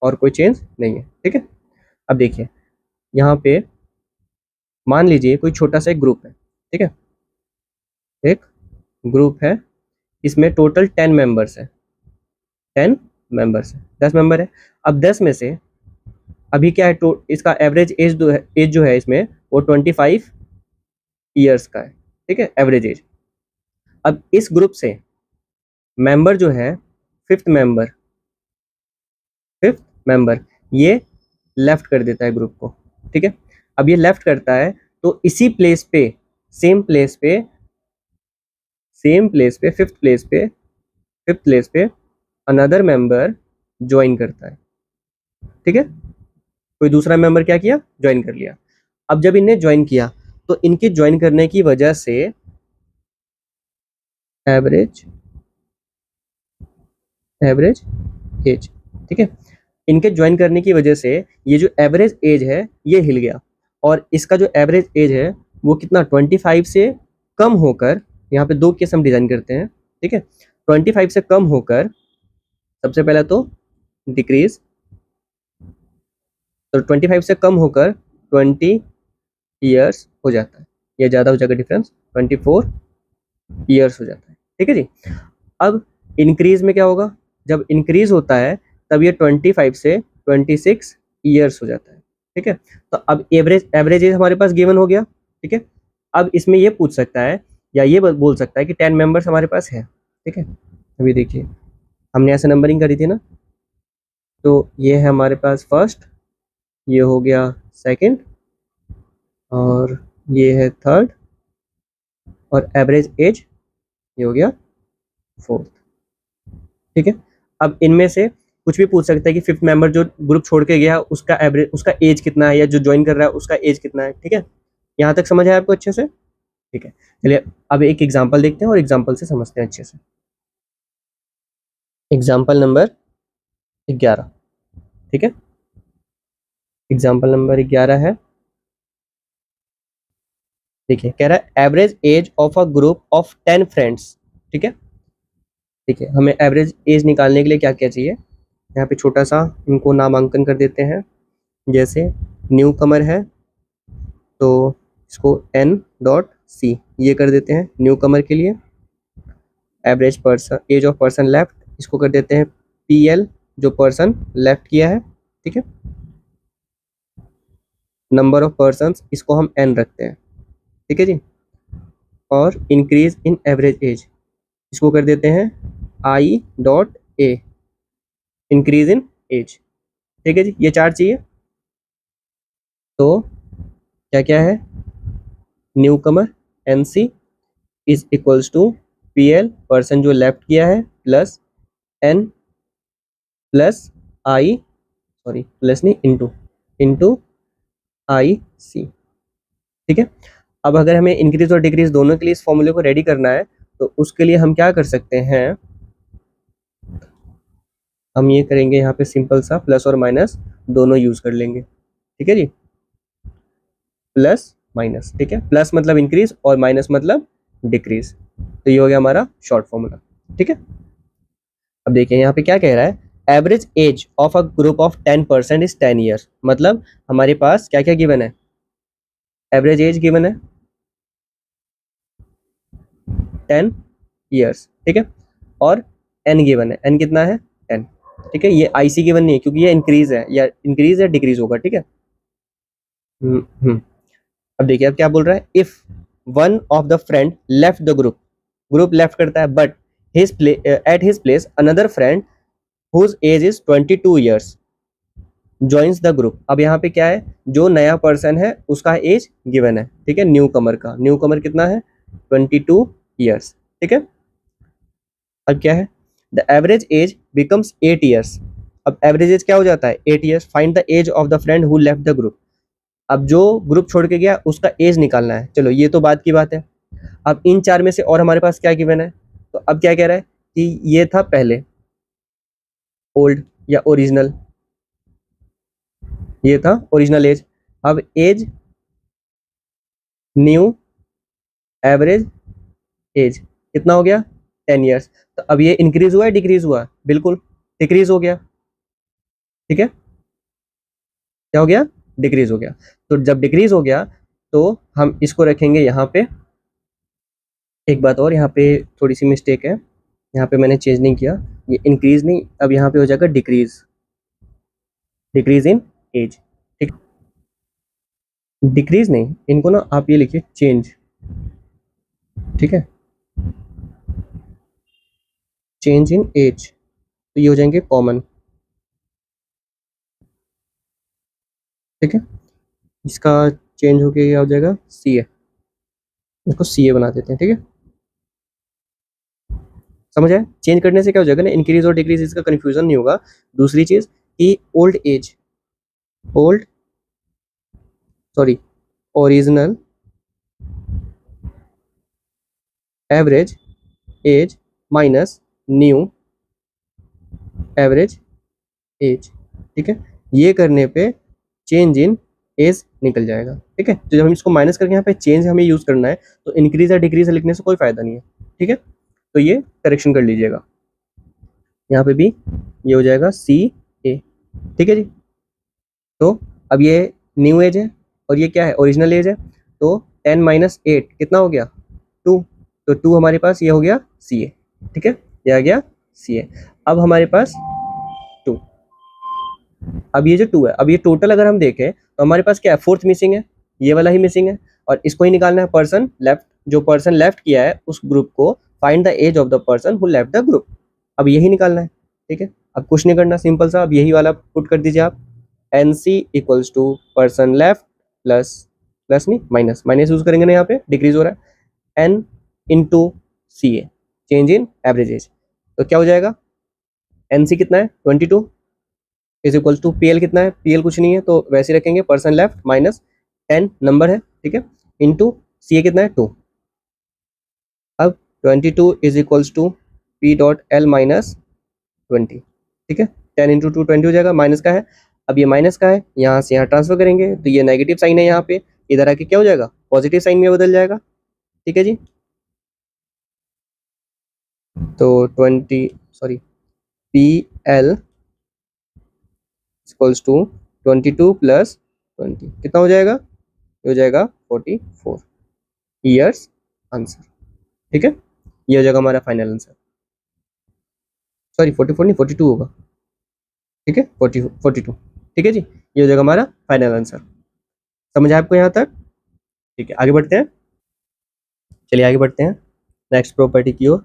S1: और कोई चेंज नहीं है। ठीक है, अब देखिए यहाँ पे मान लीजिए कोई छोटा सा एक ग्रुप है, ठीक है, एक ग्रुप है, इसमें टोटल 10 मेंबर्स है, 10 मेंबर्स है, 10 मेंबर है। अब 10 में से अभी क्या है, तो इसका एवरेज एज जो है इसमें वो 25 ईयर्स का है। ठीक है, एवरेज एज। अब इस ग्रुप से मेंबर जो है फिफ्थ मेंबर ये लेफ्ट कर देता है ग्रुप को। ठीक है, अब ये लेफ्ट करता है तो इसी प्लेस पे, सेम प्लेस पे, फिफ्थ प्लेस पे अनदर मेंबर ज्वाइन करता है। ठीक है, कोई दूसरा मेंबर क्या किया, ज्वाइन कर लिया। अब जब इनने ज्वाइन किया तो इनके ज्वाइन करने की वजह से एवरेज एज, ठीक है, इनके ज्वाइन करने की वजह से ये जो एवरेज एज है ये हिल गया, और इसका जो एवरेज एज है वो कितना 25 से कम होकर, यहाँ पे दो केस हम डिजाइन करते हैं। ठीक है, 25 से कम होकर सबसे पहले तो डिक्रीज, तो 25 से कम होकर 20 ईयर्स हो जाता है, ये ज़्यादा हो जाएगा डिफरेंस, 24 ईयर्स हो जाता है। ठीक है जी, अब इंक्रीज में क्या होगा, जब इंक्रीज होता है तब ये 25 से 26 ईयर्स हो जाता है। ठीक है, तो अब एवरेज एज हमारे पास गिवन हो गया। ठीक है, अब इसमें ये पूछ सकता है या ये बोल सकता है कि 10 मेंबर्स हमारे पास है। ठीक है, अभी देखिए हमने ऐसे नंबरिंग करी थी ना, तो ये है हमारे पास फर्स्ट, ये हो गया सेकंड, और ये है थर्ड, और एवरेज एज ये हो गया फोर्थ। ठीक है, अब इनमें से कुछ भी पूछ सकता है कि फिफ्थ मेंबर जो ग्रुप छोड़ के गया उसका एवरेज, उसका एज कितना है, या जो ज्वाइन कर रहा है उसका एज कितना है। ठीक है, यहाँ तक समझ आया आपको अच्छे से। ठीक है, चलिए अब एक एग्जांपल देखते हैं और एग्जांपल से समझते हैं अच्छे से। Example number 11। ठीक है, एग्जांपल नंबर 11 है, देखिए कह रहा है average age of a group of 10 friends. ठीक है, ठीक है, हमें एवरेज एज निकालने के लिए क्या क्या चाहिए, यहाँ पे छोटा सा इनको नामांकन कर देते हैं, जैसे न्यू कमर है तो इसको N.C ये कर देते हैं न्यू कमर के लिए। Average person, age of person left, इसको कर देते हैं PL जो पर्सन लेफ्ट किया है। ठीक है, नंबर ऑफ पर्सन्स इसको हम N रखते हैं। ठीक है जी, और इंक्रीज इन एवरेज एज इसको कर देते हैं I.A इंक्रीज इन एज। ठीक है जी, ये चार चाहिए। तो क्या क्या है, newcomer NC is equals to PL person जो लेफ्ट किया है plus N plus I, sorry plus नहीं, इंटू IC। ठीक है, अब अगर हमें इंक्रीज और डिक्रीज दोनों के लिए इस फॉर्मूले को रेडी करना है तो उसके लिए हम क्या कर सकते हैं, हम ये करेंगे यहाँ पे सिंपल सा प्लस और माइनस दोनों यूज कर लेंगे, ठीक है जी, प्लस माइनस, ठीक है, प्लस मतलब इंक्रीज और माइनस मतलब डिक्रीज। तो ये हो गया हमारा शॉर्ट फॉर्मूला, ठीक है। अब देखिए यहाँ पे क्या कह रहा है, average age of a group of 10% is 10 years. मतलब हमारे पास क्या क्या गिवन है, एवरेज एज गिवन है 10 ईयर्स, ठीक है, और एन गिवन है, एन कितना है 10, ठीक है। ये आईसी गिवन नहीं है क्योंकि ये इंक्रीज है, या इंक्रीज या डिक्रीज होगा, ठीक है। अब देखिए अब क्या बोल रहा है, if one of the friend left the group, group left करता है, but his at his place another friend whose age is 22 years joins the group. अब यहाँ पे क्या है, जो नया पर्सन है उसका एज गिवन है, ठीक है, न्यू कमर का, न्यू कमर कितना है 22 ईयर्स, ठीक है। अब क्या है, the average age becomes 8 years. अब एवरेज एज क्या हो जाता है 8 years. Find the age of the friend who left the group. अब जो ग्रुप छोड़ के गया उसका एज निकालना है। चलो ये तो बात की बात है। अब इन चार में से और हमारे पास क्या गिवन है, तो अब क्या कह रहा है कि ये था पहले ओल्ड या ओरिजिनल, ये था ओरिजिनल एज। अब एज, न्यू, एवरेज, एज कितना हो गया 10 ईयर्स। तो अब ये इंक्रीज हुआ है डिक्रीज हुआ है, बिल्कुल डिक्रीज हो गया, ठीक है, क्या हो गया डिक्रीज हो गया। तो जब डिक्रीज हो गया तो हम इसको रखेंगे यहाँ पे। एक बात और, यहाँ पे थोड़ी सी मिस्टेक है, यहाँ पे मैंने चेंज नहीं किया, ये इंक्रीज नहीं, अब यहाँ पे हो जाएगा डिक्रीज, डिक्रीज इन एज, ठीक, डिक्रीज नहीं, इनको ना आप ये लिखिए चेंज, ठीक है, चेंज इन एज, तो ये हो जाएंगे कॉमन, ठीक है। इसका चेंज होके क्या हो जाएगा सी ए, इसको सी ए बना देते हैं, ठीक है। समझ आए, चेंज करने से क्या हो जाएगा ना, इंक्रीज और डिक्रीज इसका कंफ्यूजन नहीं होगा। दूसरी चीज कि old age, old sorry original average age minus new average age, ठीक है। ये करने पे चेंज इन एज निकल जाएगा, ठीक है। तो जब हम इसको माइनस करके यहाँ पे चेंज हमें यूज करना है, तो इंक्रीज या डिक्रीज लिखने से कोई फायदा नहीं है, ठीक है। तो ये करेक्शन कर लीजिएगा, यहाँ पे भी ये हो जाएगा सी ए, ठीक है जी। तो अब ये न्यू एज है और ये क्या है ओरिजिनल एज है, तो 10 - 8 कितना हो गया 2, तो 2 हमारे पास ये हो गया सी ए, ठीक है, ये आ गया सी ए। अब हमारे पास 2, अब ये जो 2 है, अब ये टोटल अगर हम देखें तो हमारे पास क्या है, फोर्थ मिसिंग है, ये वाला ही मिसिंग है, और इसको ही निकालना है पर्सन लेफ्ट, जो पर्सन लेफ्ट किया है उस ग्रुप को, find the age of the person who left the group, अब यही निकालना है, ठीक है। अब कुछ नहीं करना, सिंपल सा, अब यही वाला पुट कर दीजिए आप, N C equals to person left plus, plus नहीं माइनस, माइनस यूज करेंगे ना, यहाँ पे डिक्रीज हो रहा है, N into C A, change in average age, तो क्या हो जाएगा, एन सी कितना है 22 is equal to P L कितना है, पी एल कुछ नहीं है तो वैसे रखेंगे, पर्सन लेफ्ट माइनस 10 नंबर है, ठीक है, इंटू सी ए कितना है 2। अब 22 is equals to P dot L minus 20, ठीक है, 10 × 2 20 हो जाएगा, माइनस का है। अब ये माइनस का है, यहाँ से यहाँ ट्रांसफर करेंगे तो ये नेगेटिव साइन है, यहाँ पे इधर आके क्या हो जाएगा पॉजिटिव साइन में बदल जाएगा, ठीक है जी। तो 20 sorry P L equals to 22 + 20 कितना हो जाएगा, ये हो जाएगा 44 ईयर्स आंसर, ठीक है। ये हो जाएगा हमारा फाइनल आंसर, सॉरी 44 नहीं 42 होगा, ठीक है, 42, ठीक है जी। ये हो जाएगा हमारा फाइनल आंसर। समझ आया आपको यहाँ तक, ठीक है, आगे बढ़ते हैं, चलिए आगे बढ़ते हैं नेक्स्ट प्रॉपर्टी की ओर,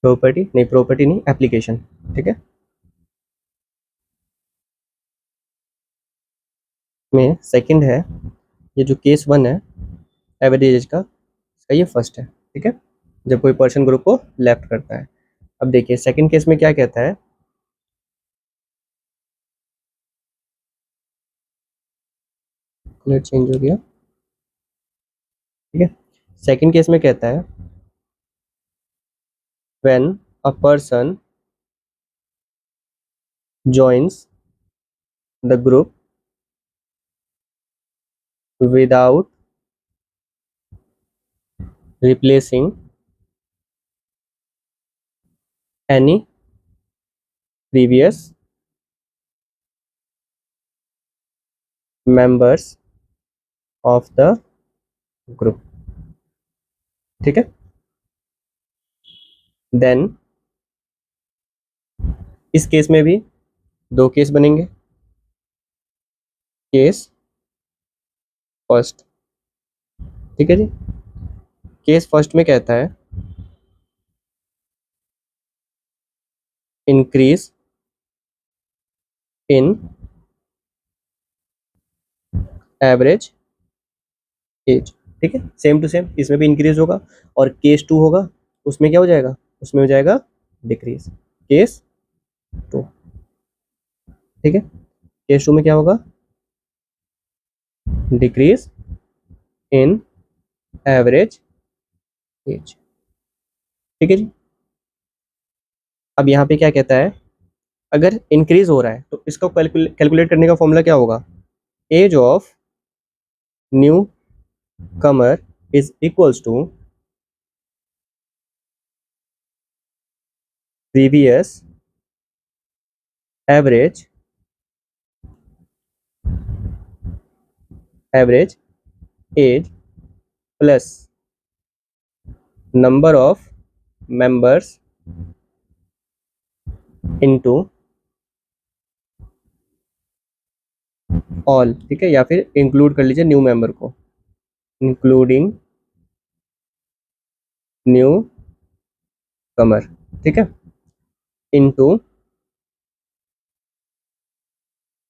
S1: प्रॉपर्टी नहीं एप्लीकेशन, ठीक है। में सेकंड है, ये जो केस 1 है एवरेज एज का, इसका ये फर्स्ट है, ठीक है, जब कोई पर्सन ग्रुप को लेफ्ट करता है। अब देखिए सेकंड केस में क्या कहता है, कलर चेंज हो गया, ठीक है। सेकंड केस में कहता है when a person joins the group without replacing any previous members of the group, ठीक है। देन इस केस में भी दो केस बनेंगे। केस फर्स्ट, ठीक है जी। केस फर्स्ट में कहता है इंक्रीज इन एवरेज एज, ठीक है। सेम टू सेम इसमें भी इंक्रीज होगा, और केस टू होगा उसमें क्या हो जाएगा, उसमें हो जाएगा डिक्रीज। केस टू, ठीक है। केस टू में क्या होगा, डिक्रीज इन एवरेज एज, ठीक है जी। अब यहाँ पे क्या कहता है, अगर इंक्रीज हो रहा है तो इसको कैलकुलेट करने का फॉर्मूला क्या होगा, age of new Qamar is equals to previous average age plus number of members into all, ठीक है। या फिर इंक्लूड कर लीजिए न्यू मेंबर को, इंक्लूडिंग न्यू कमर, ठीक है, इनटू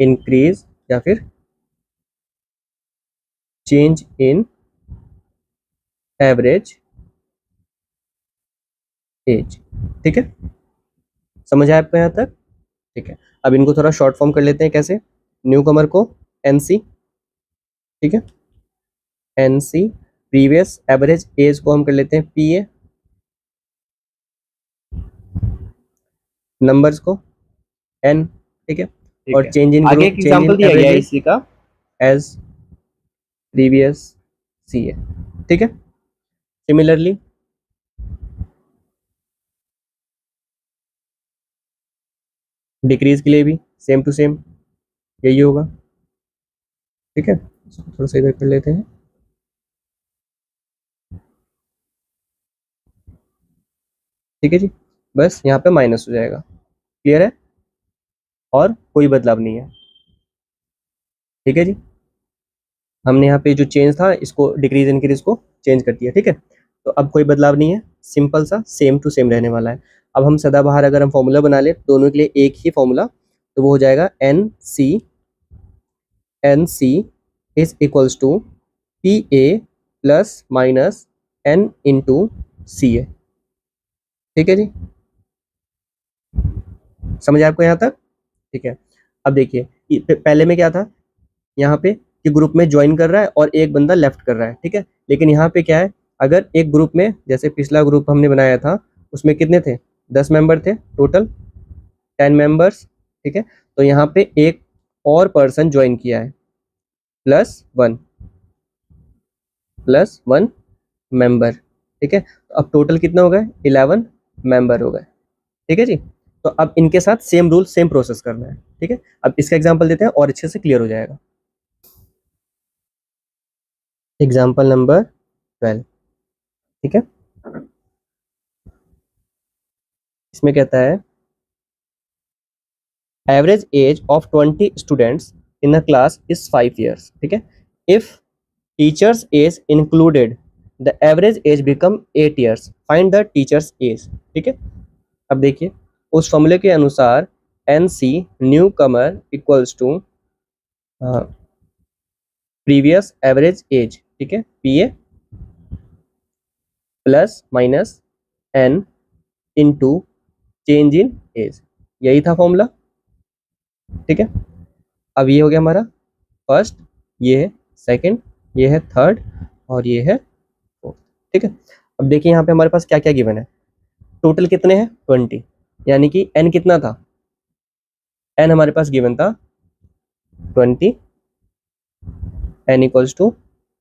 S1: इंक्रीज या फिर चेंज इन एवरेज एज, ठीक है। समझ आया आपको यहाँ तक, ठीक है। अब इनको थोड़ा शॉर्ट फॉर्म कर लेते हैं, कैसे, न्यू कमर को एनसी, ठीक है, एनसी। प्रीवियस एवरेज एज को हम कर लेते हैं पीए, नंबर्स को एन, ठीक है। और चेंज इन
S2: आगे एक एग्जांपल दिया गया है इसी का,
S1: एज प्रीवियस सी ए, ठीक है। सिमिलरली डिक्रीज के लिए भी सेम टू सेम यही होगा, ठीक है। थोड़ा सा इधर कर लेते हैं, ठीक है जी। बस यहाँ पे माइनस हो जाएगा, क्लियर है, और कोई बदलाव नहीं है, ठीक है जी। हमने यहाँ पे जो चेंज था इसको डिक्रीज इंक्रीज को चेंज कर दिया, ठीक है। तो अब कोई बदलाव नहीं है, सिंपल सा सेम टू सेम रहने वाला है। अब हम सदाबहार अगर हम फॉर्मूला बना ले दोनों के लिए एक ही फॉर्मूला, तो वो हो जाएगा N C is equals to P A plus minus N into C A, ठीक है जी। समझ आया आपको यहाँ तक, ठीक है। अब देखिए पहले में क्या था, यहाँ पे कि ग्रुप में ज्वाइन कर रहा है और एक बंदा लेफ्ट कर रहा है, ठीक है। लेकिन यहाँ पे क्या है, अगर एक ग्रुप में, जैसे पिछला ग्रुप हमने बनाया था उसमें कितने थे, 10 मेंबर थे टोटल, 10 मेंबर्स, ठीक है। तो यहाँ पे एक और पर्सन ज्वाइन किया है, प्लस वन मेंबर, ठीक है। तो अब टोटल कितना हो गए, 11 मेंबर हो गए, ठीक है जी। तो अब इनके साथ सेम रूल सेम प्रोसेस करना है, ठीक है। अब इसका एग्जांपल देते हैं और अच्छे से क्लियर हो जाएगा। एग्जांपल नंबर 12, ठीक है। इसमें कहता है average age of 20 students in a class is 5 years, ठीक है। If teacher's age included the average age become 8 years, find the teacher's age, ठीक है। अब देखिए उस फॉर्मूले के अनुसार N C new comer equals to previous average age, ठीक है, P A plus minus N into change in age, यही था फॉर्मूला, ठीक है। अब ये हो गया हमारा फर्स्ट, ये है सेकंड, ये है थर्ड, और ये है फोर्थ, ठीक है। अब देखिए यहाँ पे हमारे पास क्या क्या गिवन है, टोटल कितने हैं 20, यानी कि n कितना था, n हमारे पास गिवन था 20, n इक्वल्स टू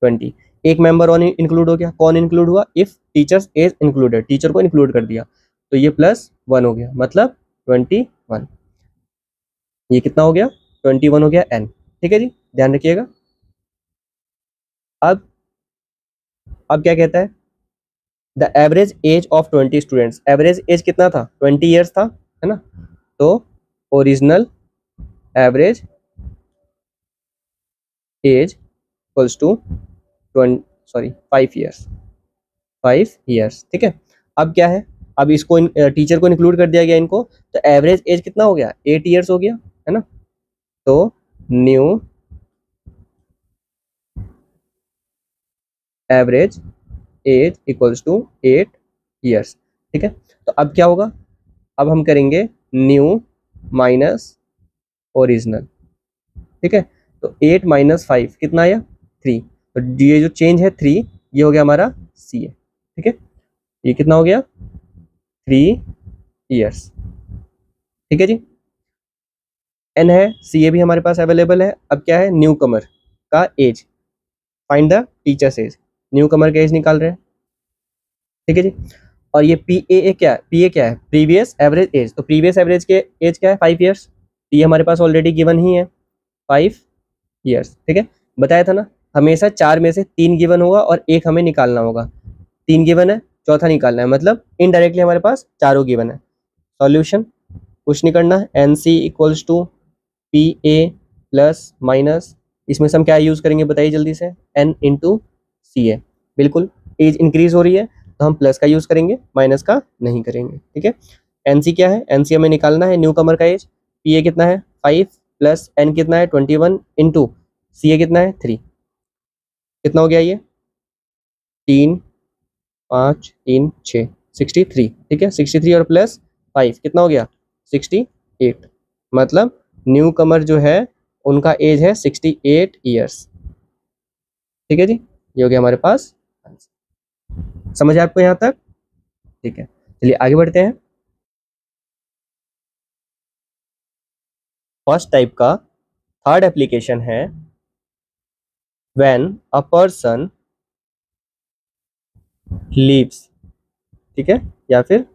S1: 20। एक मेंबर और इंक्लूड हो गया, कौन इंक्लूड हुआ, if teacher's age included, teacher को इंक्लूड कर दिया तो ये +1 हो गया, मतलब 21। ये कितना हो गया 21 हो गया n। ठीक है जी, ध्यान रखिएगा। अब क्या कहता है, the average age of 20 students, average age कितना था 20 ईयर्स था, है ना। तो original average age equals to 5 years, 5 years. ठीक है, अब क्या है, अब इसको टीचर को इंक्लूड कर दिया गया इनको, तो एवरेज एज कितना हो गया 8 ईयर्स हो गया, है ना। तो new average age equals to 8 years. ठीक है, तो अब क्या होगा, अब हम करेंगे न्यू माइनस ओरिजिनल। ठीक है, तो 8 - 5 कितना आया 3, तो ये जो चेंज है 3, ये हो गया हमारा सी ए। ठीक है, ये कितना हो गया 3 ईयर्स। ठीक है जी, एन है, सी ए भी हमारे पास अवेलेबल है। अब क्या है, न्यू कमर का age, find the teacher's age, newcomer का एज निकाल रहे हैं। ठीक है जी, और ये पी ए क्या है, पी ए क्या है, प्रीवियस एवरेज एज, तो प्रीवियस एवरेज के एज क्या है 5 ईयर्स, ये हमारे पास ऑलरेडी गिवन ही है 5 ईयर्स। ठीक है, बताया था ना, हमेशा 4 में से 3 गिवन होगा और एक हमें निकालना होगा, 3 गिवन है, चौथा निकालना है, मतलब इनडायरेक्टली हमारे पास चारों गिवन है। सॉल्यूशन कुछ नहीं करना है, N C equals to P A plus minus, इसमें से हम क्या यूज करेंगे बताइए जल्दी से, एन इंटू सी ए। बिल्कुल, एज इंक्रीज हो रही है तो हम प्लस का यूज करेंगे, माइनस का नहीं करेंगे। ठीक है, एन सी क्या है, एन सी हमें निकालना है न्यू कमर का एज, पी ए कितना है 5 प्लस एन कितना है 21 इंटू सी ए कितना है 3, कितना हो गया ये 3 5 3 6 63। ठीक है, 63 और प्लस 5 कितना हो गया 68, मतलब न्यू कमर जो है उनका एज है 68 ईयर्स। ठीक है जी, ये हो गया हमारे पास, समझ आए आपको यहाँ तक। ठीक है, चलिए आगे बढ़ते हैं। फर्स्ट टाइप का थर्ड एप्लीकेशन है, व्हेन अ पर्सन लीव्स, ठीक है, या फिर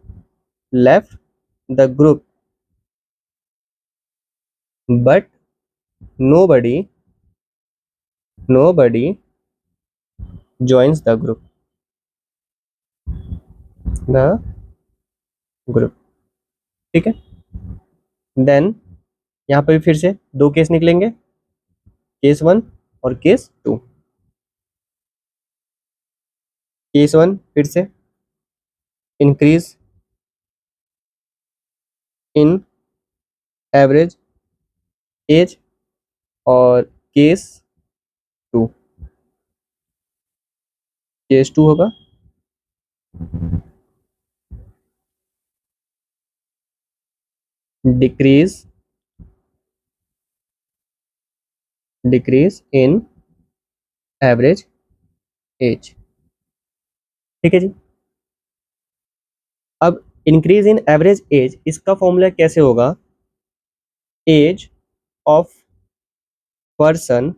S1: left the group but nobody joins the group। ठीक है, देन यहाँ पे भी फिर से दो केस निकलेंगे, केस 1 और केस 2। केस 1 फिर से इंक्रीज इन एवरेज एज, और टू केस 2 होगा डिक्रीज इन एवरेज एज। ठीक है जी, अब इंक्रीज इन एवरेज एज, इसका फॉर्मूला कैसे होगा, age of person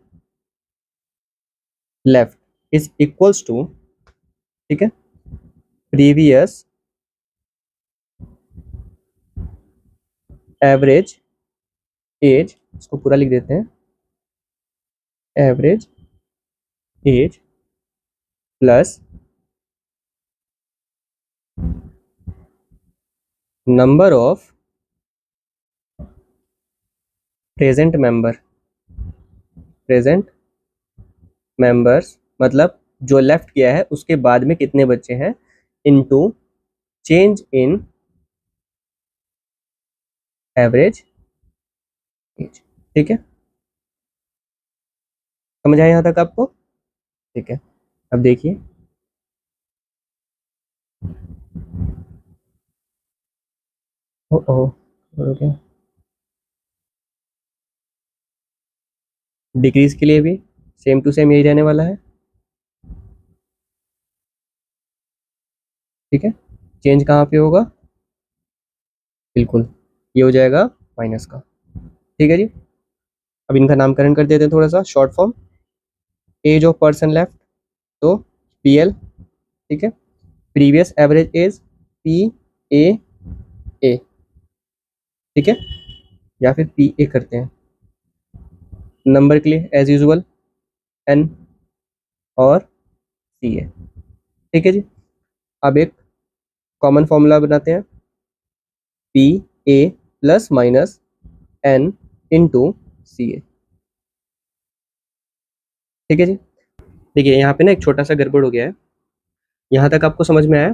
S1: left is equals to, ठीक है, प्रीवियस एवरेज एज, इसको पूरा लिख देते हैं, average age plus number of present members, मतलब जो लेफ्ट किया है उसके बाद में कितने बच्चे हैं, into change in average age. ठीक है, समझ आया यहाँ तक आपको। ठीक है, अब देखिए, ओके, डिक्रीज के लिए भी सेम टू सेम यही रहने वाला है। ठीक है, चेंज कहाँ पे होगा, बिल्कुल, ये हो जाएगा माइनस का। ठीक है जी। अब इनका नामकरण कर देते हैं थोड़ा सा, short form, age of person left, तो PL, ठीक है। प्रीवियस एवरेज एज PAA, ठीक है, या फिर PA करते हैं। नंबर के लिए एज यूजुअल N और CA, ठीक है जी। अब एक कॉमन फॉर्मूला बनाते हैं, PA plus minus N into CA, ठीक है जी। देखिए यहाँ पे ना एक छोटा सा गड़बड़ हो गया है, यहाँ तक आपको समझ में आया?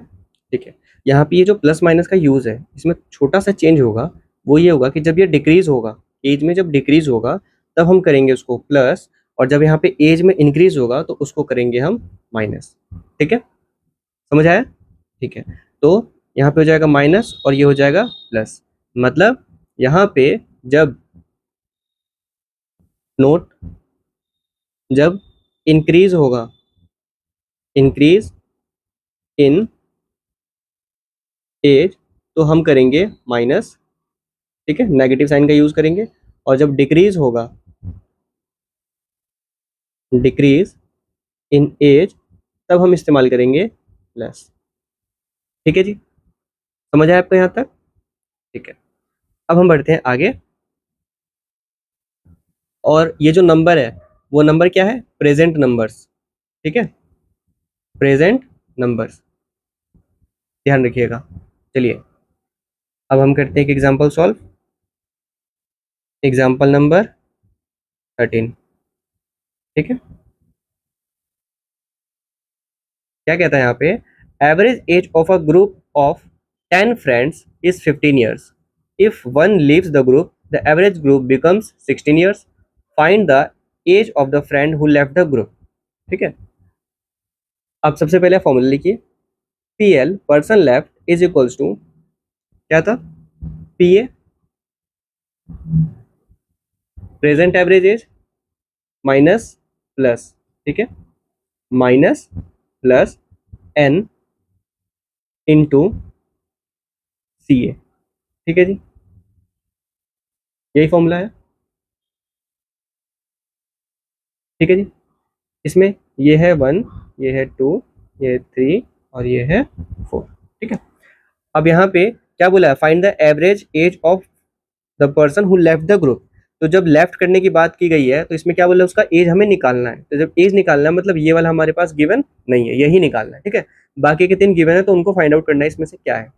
S1: ठीक है। यहाँ पे ये जो प्लस माइनस का यूज़ है, इसमें छोटा सा चेंज होगा, वो ये होगा कि जब ये डिक्रीज होगा, एज में जब डिक्रीज होगा तब हम करेंगे उसको प्लस, और जब यहाँ पे एज में इंक्रीज होगा तो उसको करेंगे हम माइनस। ठीक है, समझ आया? ठीक है, तो यहाँ पे हो जाएगा माइनस और ये हो जाएगा प्लस, मतलब यहाँ पे जब नोट जब इंक्रीज होगा, इंक्रीज इन एज, तो हम करेंगे माइनस, ठीक है, नेगेटिव साइन का यूज करेंगे। और जब डिक्रीज होगा, डिक्रीज इन एज, तब हम इस्तेमाल करेंगे प्लस। ठीक है जी, समझ आया आपको यहाँ तक? ठीक है, अब हम बढ़ते हैं आगे। और ये जो नंबर है वो नंबर क्या है? प्रेजेंट नंबर्स, ठीक है, प्रेजेंट नंबर्स, ध्यान रखिएगा। चलिए अब हम करते हैं एक एग्जांपल सॉल्व। एग्जांपल नंबर 13, ठीक है। क्या कहता है यहाँ पे? Average age of a group of 10 friends is 15 years. If one leaves the group, the average group becomes 16 years. Find the age of the friend who left the group. ठीक है, अब सबसे पहले फॉर्मूला लिखिए, PL person left is equals to क्या था? PA present average age minus plus, ठीक है, minus plus N into CA, ठीक है जी, यही फॉर्मूला है। ठीक है जी, इसमें ये है 1, ये है 2, ये है 3 और ये है 4। ठीक है, अब यहाँ पे क्या बोला है? Find the average age of the person who left the group. तो जब लेफ्ट करने की बात की गई है तो इसमें क्या बोला है? उसका एज हमें निकालना है। तो जब एज निकालना है मतलब ये वाला हमारे पास गिवन नहीं है, यही निकालना है। ठीक है, बाकी के 3 गिवन है तो उनको फाइंड आउट करना है इसमें से क्या है।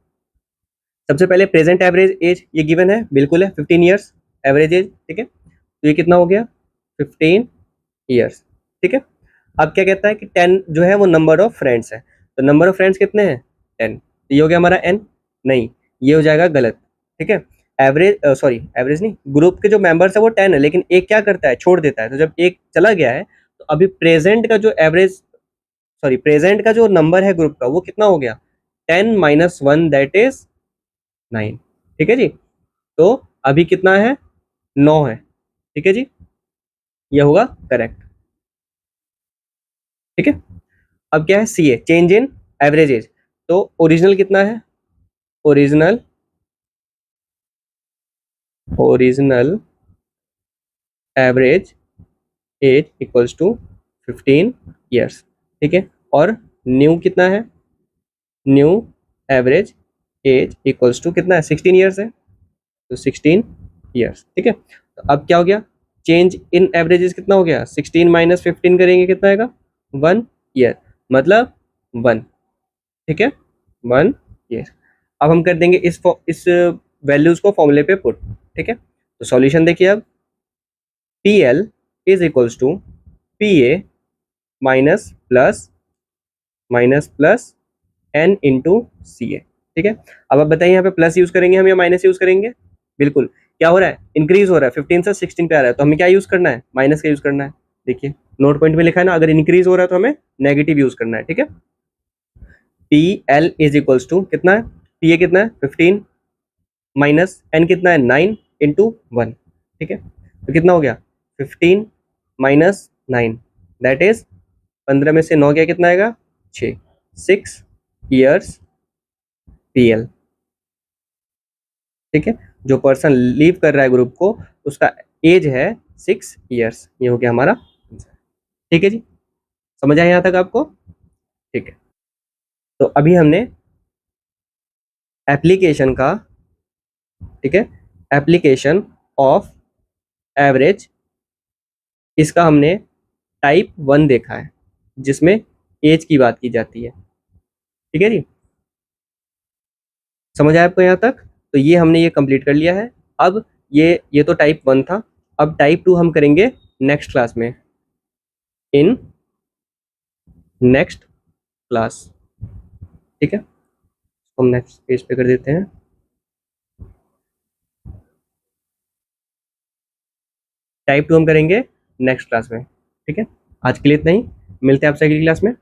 S1: सबसे पहले प्रेजेंट एवरेज एज, ये गिवन है, बिल्कुल है, 15 ईयर्स एवरेज एज। ठीक है, तो ये कितना हो गया? 15 ईयर्स। ठीक है, अब क्या कहता है कि 10 जो है वो नंबर ऑफ फ्रेंड्स है, तो नंबर ऑफ फ्रेंड्स कितने हैं? 10। तो ये हो गया हमारा n, नहीं ये हो जाएगा गलत। ठीक है, एवरेज सॉरी एवरेज नहीं, ग्रुप के जो मेंबर्स है वो 10 है, लेकिन एक क्या करता है? छोड़ देता है। तो जब एक चला गया है तो अभी प्रेजेंट का जो एवरेज, सॉरी प्रेजेंट का जो नंबर है ग्रुप का वो कितना हो गया? 10 माइनस 1 दैट इज 9। ठीक है जी, तो अभी कितना है? 9 है। ठीक है जी, ये होगा करेक्ट। ठीक है, अब क्या है? CA change in average age, तो ओरिजिनल कितना है? Original original average age equals to 15 years. ठीक है, और न्यू कितना है? New average age equals to कितना है? 16 ईयर्स है, तो 16 ईयर्स। ठीक है, तो अब क्या हो गया? चेंज इन एवरेजेस कितना हो गया? 16 माइनस 15 करेंगे कितना आएगा? 1 ईयर, मतलब 1। ठीक है, 1 ईयर। अब हम कर देंगे इस वैल्यूज को फॉर्मूले पे पुट। ठीक है, तो सॉल्यूशन देखिए अब, PL is equals to PA minus plus N into CA। ठीक है, अब आप बताइए यहाँ पे प्लस यूज करेंगे हम या माइनस यूज करेंगे? बिल्कुल, क्या हो रहा है? इंक्रीज हो रहा है, 15 से 16 पे आ रहा है, तो हमें क्या यूज करना है? माइनस का यूज करना है। देखिए नोट पॉइंट में लिखा है ना, अगर इंक्रीज हो रहा है तो हमें नेगेटिव यूज करना है। ठीक है, PL इज इक्वल्स टू कितना है? PA कितना है? 15 माइनस N कितना है? 9 इंटू 1। ठीक है, तो कितना हो गया? 15 माइनस 9 दैट इज 15 में से 9 गया, कितना आएगा? 6। 6 ईयर्स PL। ठीक है, जो पर्सन लीव कर रहा है ग्रुप को उसका एज है 6 years। ये हो गया हमारा आंसर। ठीक है जी, समझ आया यहाँ तक आपको? ठीक है, तो अभी हमने एप्लीकेशन का, ठीक है, एप्लीकेशन ऑफ एवरेज, इसका हमने टाइप 1 देखा है जिसमें एज की बात की जाती है। ठीक है जी, समझ आया आपको यहाँ तक? तो ये हमने ये कंप्लीट कर लिया है। अब ये तो टाइप 1 था। अब टाइप 2 हम करेंगे नेक्स्ट क्लास में, इन नेक्स्ट क्लास। ठीक है, हम नेक्स्ट पेज पे कर देते हैं। टाइप 2 हम करेंगे नेक्स्ट क्लास में। ठीक है, आज के लिए इतना ही, मिलते हैं आपसे अगली क्लास में।